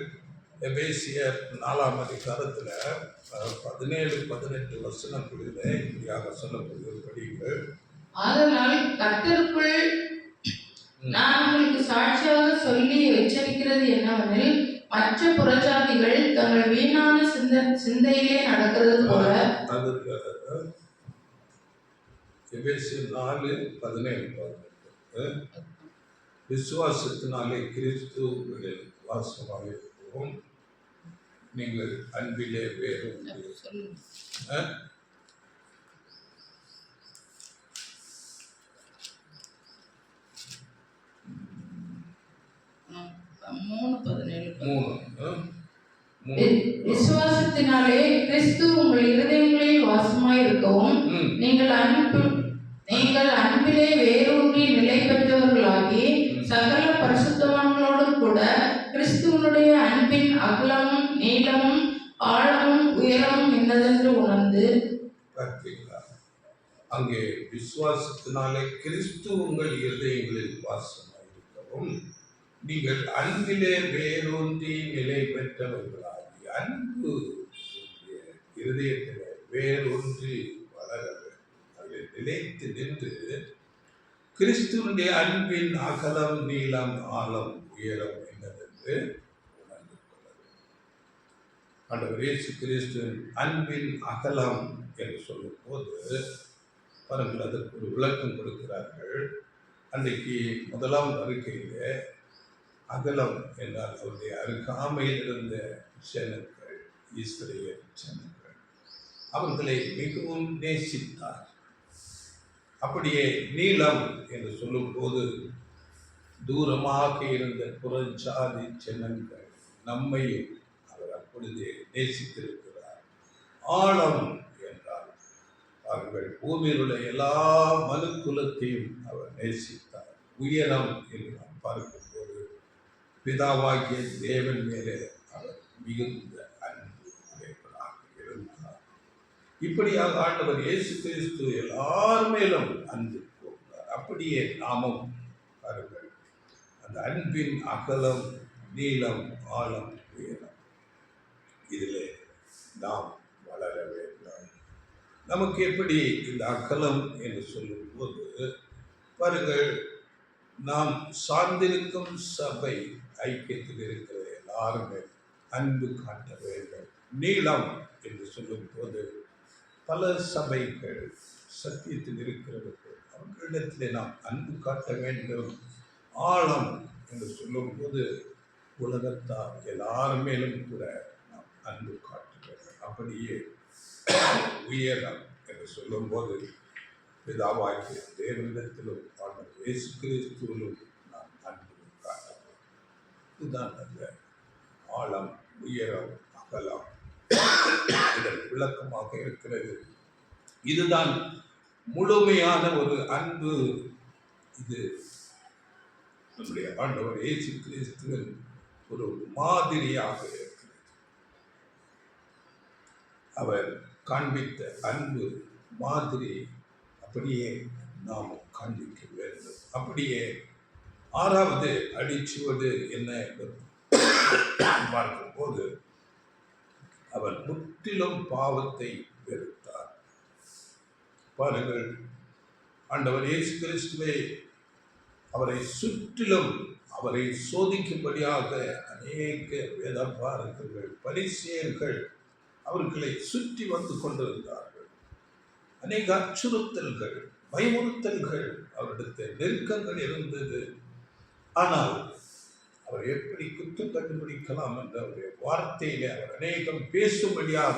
S1: எபேசியர் 4ஆம் அதிகாரத்தில் 17-18 வசனங்களிலே இப்படியாக சொல்லப்படுகிற படிகள்.
S2: ஆதலால் கர்த்தருக்குள் நான் உங்களுக்கு சாட்சியாக சொல்லி எச்சரிக்கிறது என்னவெனில், மற்ற புறஜாதிகள் தங்கள் வீணான சிந்தையிலே நடக்கிறது போல.
S1: எபேசியர் 4:17-18 விசுவாசத்தினாலே கிறிஸ்துவில் வாசமாக இருக்கிறோம், நீங்கள் அன்பிலே வேறு
S2: விசுவாசத்தினாலே கிறிஸ்து உங்கள் இருதயங்களில் வாசமாய் இருக்கவும், நீங்கள் அன்பிலே வேரூன்றி நிலை பெற்றவர்களாகி சகல பரிசுத்தவான்களோடு கூட கிறிஸ்துவனுடைய அன்பின் அகலமும் நீளமும் ஆழமும் உயரமும் என்னதென்று உணர்ந்து.
S1: அங்கே விசுவாசத்தினாலே கிறிஸ்து உங்கள் இருதயங்களில் வாசமாய் இருக்கவும், நீங்கள் அன்பிலே வேரூன்றி நிலை பெற்றவர்களாகி. அன்பு இருதயத்தில் வேரூன்றி வளர அதில் நிலைத்து நின்று கிறிஸ்துவனுடைய அன்பின் அகலம் நீளம் ஆழம் உயரம் என்னதென்று உணர்ந்து கொள்ள வேண்டும். ஆண்டவர் இயேசு கிறிஸ்துவின் அன்பின் அகலம் என்று சொல்லும் போது பாருங்கள், அதற்கு ஒரு விளக்கம் கொடுக்கிறார்கள். அன்றைக்கு முதலாம் வருகையிலே அகலம் என்றால் அவருடைய அருகாமையில் இருந்த ஜனங்கள், இஸ்ரவேல் ஜனங்கள், அவர்களை மிகவும் நேசித்தார். அப்படியே நீளம் என்று சொல்லும் போது தூரமாக இருந்த புறஜாதி ஜனங்கள் நம்மையும் அவர் அப்பொழுதே நேசித்திருக்கிறார். ஆழம் என்றால் அவர்கள் பூமியில் உள்ள எல்லா மனுக்குலத்தையும் அவர் நேசித்தார். உயரம் என்று நாம் பார்க்கும்போது பிதாவாகிய தேவன் மேலே அவர் மிகுந்த அன்பு உடையவராக இருந்தார். இப்படியாக ஆண்டவர் இயேசு கிறிஸ்து எல்லார் மேலும் அன்பு கூர்ந்தார். அப்படியே நாமும் பாருங்கள், அந்த அன்பின் அகலம் நீளம் ஆழம் உயரம் இதிலே நாம் வளர வேண்டும். நமக்கு எப்படி இந்த அகலம் என்று சொல்லும் போது பாருங்கள், நாம் சார்ந்திருக்கும் சபை ஐக்கியத்தில் இருக்கிற எல்லாருமே அன்பு காட்ட வேண்டும். நீளம் என்று சொல்லும் போது பல சபைகள் சத்தியத்தில் இருக்கிறவர்கள், அவர்களிடத்திலே நாம் அன்பு காட்ட வேண்டும். ஆழம் என்று சொல்லும் போது உலகத்தார் எல்லார் மேலும் கூட நாம் அன்பு காட்ட வேண்டும். அப்படியே உயரம் என்று சொல்லும் போது பிதாவாகிய தேவனிடத்திலும் ஆண்டவர் இயேசு கிறிஸ்துவிலும் நாம் அன்பு காட்ட வேண்டும். இதுதான் அந்த ஆழம் உயரம் அகலம் இதன் விளக்கமாக இருக்கிறது. இதுதான் முழுமையான ஒரு அன்பு. இது நம்முடைய ஆண்டவர் இயேசு கிறிஸ்துவின் ஒரு மாதிரியாக இருக்கிறது. அவர் காண்பித்த அன்பு மாதிரி அப்படியே நாம் காண்பிக்க வேண்டும். அப்படியே ஆறாவது அடிச்சுவது என்ன என்பது பார்க்கும்போது, அவர் முற்றிலும் பாவத்தை வெறுத்தார். பாருங்கள், ஆண்டவர் இயேசு கிறிஸ்துவை அவரை சுற்றிலும் அவரை சோதிக்கும்படியாக அநேக வேதபாரகர்கள் பரிசேயர்கள் அவர்களை சுற்றி வந்து கொண்டிருந்தார்கள். அநேக அச்சுறுத்தல்கள் பயமுறுத்தல்கள் அவரிடத்தில் நெருக்கங்கள் இருந்தது. ஆனால் அவர் எப்படி குற்றம் கண்டுபிடிக்கலாம் என்ற அவருடைய வார்த்தையிலே அவர் அநேகம் பேசும்படியாக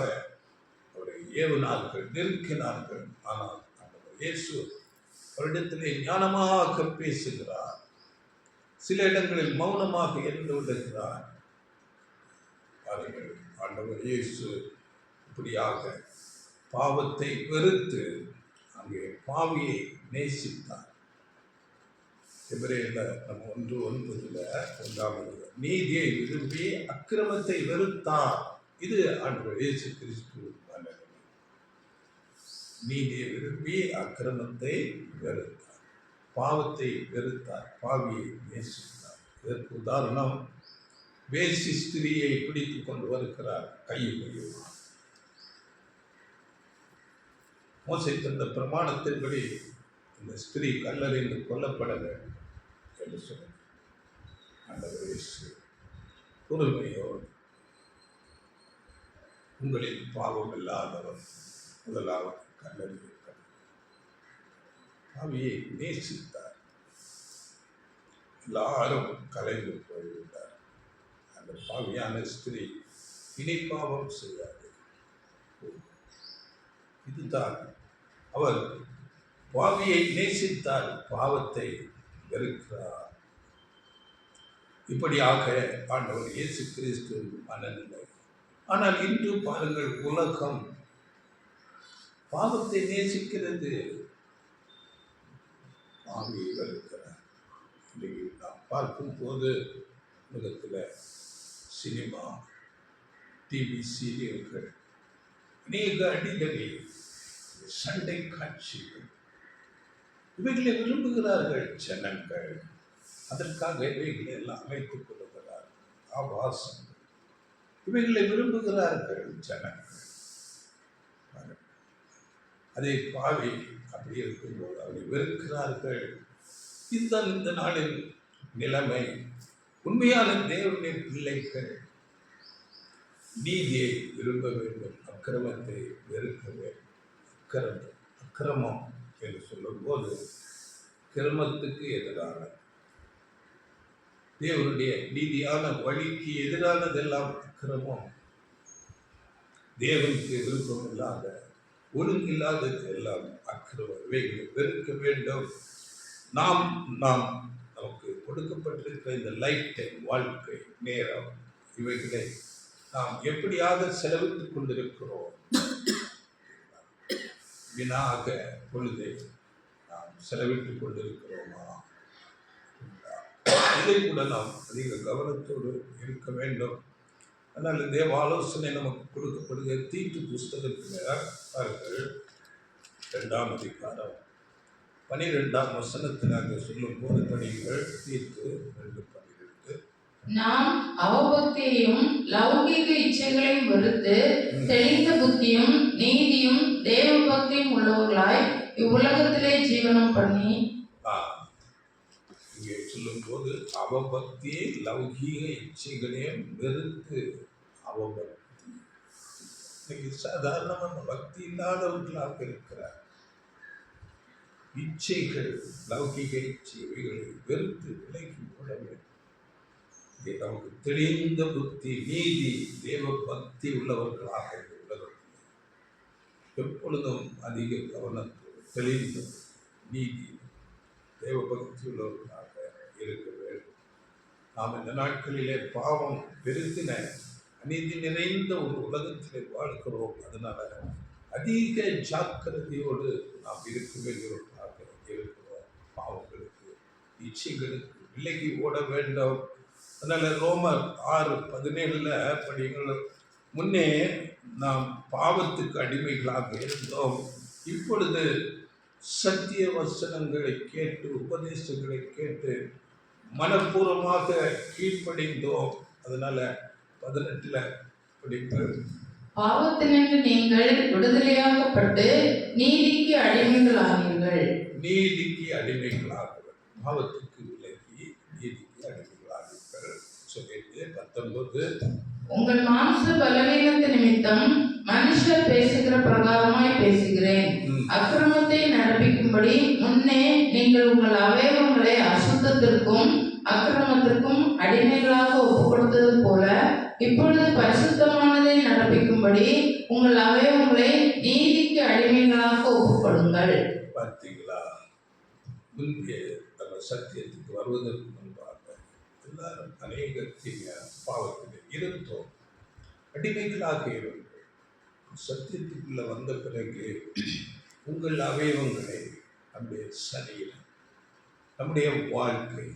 S1: அவரை ஏவினார்கள், நெருக்கினார்கள். ஆனால் ஆண்டவர் இயேசு அவரிடத்திலே ஞானமாக பேசுகிறார். சில இடங்களில் மௌனமாக இருந்து விடுகிறார். ஆண்டவர் இயேசு இப்படியாக பாவத்தை வெறுத்து அங்கே பாவியை நேசித்தார். எபிரேயர்ல நம்ம 1:9 நீதியை விரும்பி அக்கிரமத்தை வெறுத்தார். இது ஆண்டவர் இயேசு கிறிஸ்து. நீதியை விரும்பி அக்கிரமத்தை வெறுத்தார், பாவத்தை வெறுத்தார், பாவியை நேசித்தார். இதற்கு உதாரணம் வேசி ஸ்திரியை பிடித்து கொண்டு வருகிறார் கையில் கையுமா. மோசே தந்த பிரமாணத்தின்படி இந்த ஸ்திரீ கல்லறைந்து கொல்லப்பட வேண்டும் என்று சொல்லி ஆண்டவர் இயேசு பொறுமையோடு உங்களில் பாவம் இல்லாதவர் முதலாவது கல்லறியிருக்கிறார். பாவியை நேசித்தார். எல்லாரும் கலைந்து போய்விட்டார். அந்த பாவியான ஸ்திரீ இனி பாவம் செய்யாது. இதுதான் அவர் பாவியை நேசித்தார், பாவத்தை வெறுக்கிறார். இப்படியாக ஆண்டவர் இயேசு கிறிஸ்து மனநிலை. ஆனால் இன்று பாருங்கள், உலகம் பாவத்தை நேசிக்கிறது, பாவியை வெறுக்கிறார். இன்றைக்கு நாம் பார்க்கும் போது உலகத்தில் சினிமா, டிவி சீரியல்கள், அநேக அடிக்கடி சண்டை காட்சிகள், இவைகளை விரும்புகிறார்கள் ஜனங்கள். அதற்காக இவைகளை எல்லாம் அமைத்துக் கொள்கிறார்கள். ஆபாசங்கள், இவைகளை விரும்புகிறார்கள் ஜனங்கள். அதை பாவி அப்படி இருக்கும்போது அவரை வெறுக்கிறார்கள். இதுதான் இந்த நாளின் நிலைமை. உண்மையான தேவனுடைய பிள்ளைகள் நீதியை விரும்ப வேண்டும், அக்கிரமத்தை வெறுக்க வேண்டும். அக்கிரமம் என்று சொல்லும்போது கிரமத்துக்கு எதிரான, தேவனுடைய நீதியான வழிக்கு எதிரானதெல்லாம் அக்கிரமம். தேவனுக்கு விருப்பம் இல்லாத, ஒழுங்கில்லாதது எல்லாம் அக்கிரமம். இவைகளை வெறுக்க வேண்டும். நமக்கு கொடுக்கப்பட்டிருக்கிற இந்த லைஃப் டைம் வாழ்க்கை நேரம், இவைகளை நாம் எப்படியாக செலவிட்டுக் கொண்டிருக்கிறோம். வீணாக பொழுதை நாம் செலவிட்டுக் கொண்டிருக்கிறோமா? இதை கூட நாம் அதிக கவனத்தோடு இருக்க வேண்டும். அதனால் தேவ ஆலோசனை நமக்கு கொடுக்கப்படுகிற தீட்டு புஸ்தகத்தில் பாருங்கள், 2ஆம் அதிகாரம் 12ஆம் வசனத்தில் அங்கே சொல்லும் போது படிங்கள். தீர்த்து 2:12.
S2: நாம் அவபக்தியையும் லௌகிக இச்சைகளையும் வெறுத்து தெளிந்த புத்தியும் நீதியும் தேவ பக்தியும் உள்ளவர்களாய் இவ்வுலகத்திலே ஜீவனம் பண்ணி.
S1: இங்கே சொல்லும் போது அவபக்தியை லௌகீக இச்சைகளையும் வெறுத்து, அவபக்தி இன்னைக்கு சாதாரணமான பக்தி இல்லாதவர்களாக இருக்கிறார். இச்சைகள், லௌகிக இச்சைகளை வெறுத்து விலகி ஓட வேண்டும். நமக்கு தெளிந்த புத்தி, நீதி, தேவ பக்தி உள்ளவர்களாக உள்ளவர்கள் எப்பொழுதும் அதிக கவனத்தோடு தெளிந்த நீதி, தேவ பக்தி உள்ளவர்களாக இருக்க வேண்டும். நாம் இந்த நாட்களிலே பாவம் பெருத்தின அநீதி நிறைந்த ஒரு உலகத்திலே வாழ்கிறோம். அதனால அதிக ஜாக்கிரதையோடு நாம் இருக்க வேண்டியவர்களாக இருக்கிறோம். பாவங்களுக்கு, இச்சைகளுக்கு விலகி ஓட வேண்டும். அதனால ரோமர் 6:17 படிங்கள். முன்னே நாம் பாவத்துக்கு அடிமைகளாக இருந்தோம், இப்பொழுது சத்திய வசனங்களை கேட்டு, உபதேசங்களை கேட்டு மனப்பூர்வமாக கீழ்ப்படிந்தோம். அதனால 18 படிங்கள்.
S2: பாவத்தினின்று நீங்கள் விடுதலையாக்கப்பட்டு நீதிக்கு அடிமைகளானீர்கள்.
S1: நீதிக்கு அடிமைகளாக, பாவத்துக்கு விலகி நீதிக்கு அடிமைகளானீர்கள் சொல்லிட்டு 19.
S2: உங்கள் மாம்ச பலவீனத்து நிமித்தம் மனுஷர் பேசுகிற பிரகாரமாய் பேசுகிறேன். அக்கிரமத்தை நடப்பிக்கும்படி முன்னே நீங்கள் உங்கள் அவயவங்களை அசுத்தத்திற்கும் அக்கிரமத்திற்கும் அடிமைகளாக ஒப்புக் கொடுத்தது போல இப்பொழுது பரிசுத்தமானதை நடப்பிக்கும்படி உங்கள் அவயவங்களை நீதிக்கு அடிமைகளாக ஒப்புக்கொடுங்கள்.
S1: பார்த்தீங்களா? முன்பே நம்ம சத்தியத்துக்கு வருவதற்கு முன்பாக எல்லாரும் அநேக பாவத்தில் இருந்தோம், அடிமைகளாக இருந்தோம். சத்தியத்துக்குள்ள வந்த பிறகு உங்கள் அவயவங்களை, நம்முடைய சரீரம், நம்முடைய வாழ்க்கை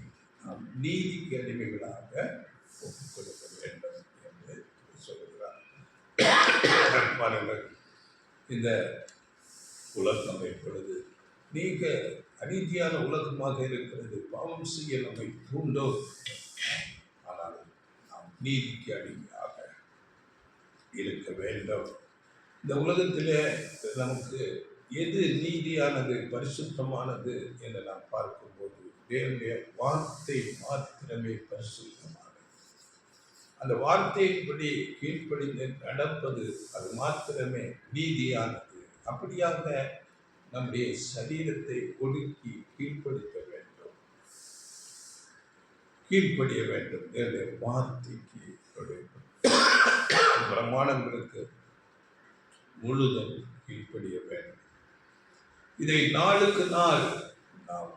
S1: நாம் நீதிக்கு அடிமைகளாக ஒப்புக் கொடுக்க வேண்டும் என்று சொல்கிறார். பாருங்கள், இந்த உலகம் எப்பொழுது நீங்க அநீதியான உலகமாக இருக்கிறது, பாவம் செய்ய நம்மை தூண்டும். ஆனால் நாம் நீதிக்கு அடிமையாக இருக்க வேண்டும். இந்த உலகத்திலே நமக்கு எது நீதியானது, பரிசுத்தமானது என்று நாம் பார்க்கும்போது தேவனுடைய வார்த்தை மாத்திரமே பரிசுத்தமானது. அந்த வார்த்தையின்படி கீழ்ப்படிந்து நடப்பது அது மாத்திரமே நீதியானது. அப்படியாக நம்முடைய சரீரத்தை ஒடுக்கி கீழ்ப்படுத்த வேண்டும், கீழ்ப்படிய வேண்டும். தேவனுடைய வார்த்தைக்கு பிரமாணங்களுக்கு முழுதும் கீழ்ப்படிய வேண்டும். இதை நாளுக்கு நாள் நாம்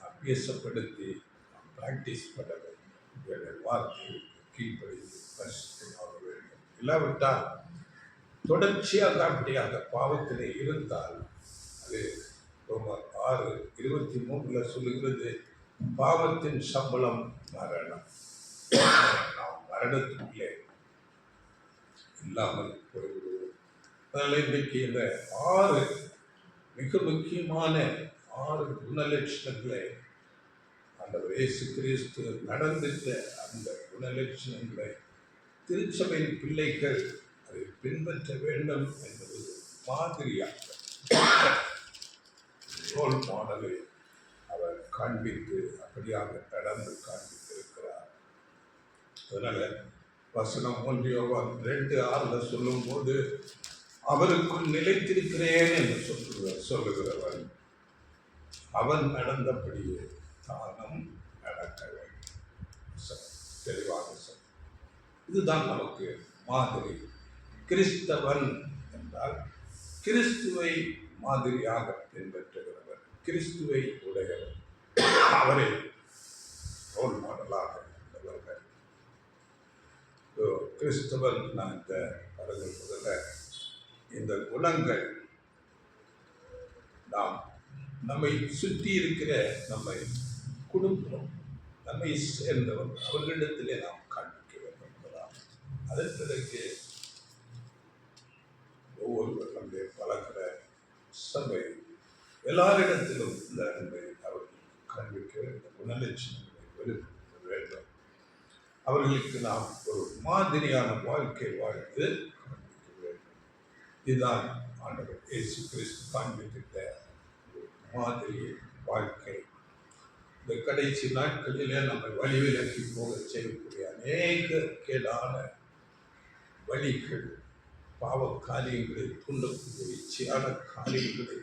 S1: அபியாசப்படுத்தி நாம் பிராக்டிஸ் பண்ண வேண்டும். தேவனுடைய வார்த்தைக்கு கீழ்ப்படிந்து பரிசுத்தமாக வேண்டும். இல்லாவிட்டால் தொடர்ச்சியாக அப்படியாக பாவத்திலே இருந்தால் அது ரோமர் 6:23 சொல்லுகிறது, பாவத்தின் சம்பளம் மரணம். நாம் மரணத்துக்குள்ளே இல்லாமல் போய்விடுவோம். அதனால் இன்றைக்கு இந்த 6 மிக முக்கியமான 6 குணலட்சணங்களை ஆண்டவர் இயேசு கிறிஸ்து நடந்துட்ட அந்த குணலட்சணங்களை திருச்சபையின் பிள்ளைகள் அதை பின்பற்ற வேண்டும் என்பது மாதிரியாக ரோல் மாடலை அவர் காண்பித்து அப்படியாக நடந்து காண்பித்திருக்கிறார். அதனால வசனம் 1 யோவான் 2:6 சொல்லும் போது அவருக்குள் நிலைத்திருக்கிறேன் என்று சொல்லுகிறவன் அவன் நடந்தபடியே தானும் நடக்க வேண்டும். தெளிவாக சொல். இதுதான் நமக்கு மாதிரி. கிறிஸ்தவன் என்றால் கிறிஸ்துவை மாதிரியாக பின்பற்றுகிறவர், கிறிஸ்துவை உடையவர், அவரை ரோல் மாடலாக உள்ளவர்கள். கிறிஸ்தவன் நான் இந்த படங்கள் முதல்ல இந்த குணங்கள் நாம் நம்மை சுற்றி இருக்கிற நம்மை குடும்பம் நம்மை சேர்ந்தவர் அவர்களிடத்திலே நாம் காண்பிக்க வேண்டும் என்பதால் அதன் பிறகு ஒவ்வொருவர் நம்மை பழகிற சபை எல்லாரிடத்திலும் இந்த அன்பை அவர்கள் காண்பிக்க வேண்டும், குணலட்சணங்களை வெளிப்படுத்த வேண்டும். அவர்களுக்கு நாம் ஒரு மாதிரியான வாழ்க்கை வாழ்ந்து காண்பிக்க வேண்டும். இதுதான் ஆண்டவர் இயேசு கிறிஸ்து காண்பித்த மாதிரி வாழ்க்கை. இந்த கடைசி நாட்களிலே நம்மை வழிவிலக்கி போக செய்யக்கூடிய அநேக கேடான வழிகள், பாவ காரியங்களை தூண்டக்கூடிய இச்சையான காரியங்களை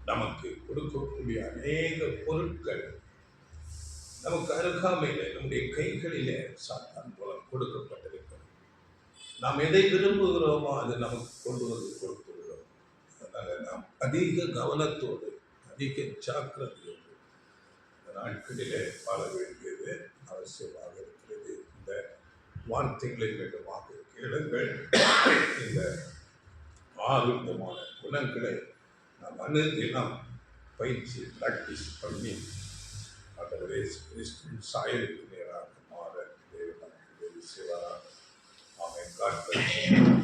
S1: நமக்கு கொடுக்கக்கூடிய அநேக பொருட்கள் நமக்கு அருகாமையிலே நம்முடைய கைகளிலே சாத்தான் மூலம் கொடுக்கப்பட்டிருக்கிறது. நாம் எதை விரும்புகிறோமோ அதை நமக்கு கொண்டு வந்து கொடுத்துள்ளோம். அதனால நாம் அதிக கவனத்தோடு அதிக ஜாக்கிரதையோடு இந்த நாட்களிலே வாழ வேண்டியது அவசியமாக இருக்கிறது. இந்த வார்த்தைகளை வேண்டுமாக கேளுங்கள். இந்த 6 விதமான குணங்களை நாம் அனுதினம் பயிற்சி பிராக்டிஸ் பண்ணி ஆண்டவரே கிறிஸ்துவின் சாயலுக்கு நேராக மாற தேவன் நமக்கு உதவி செய்வாராக. ஆமென்.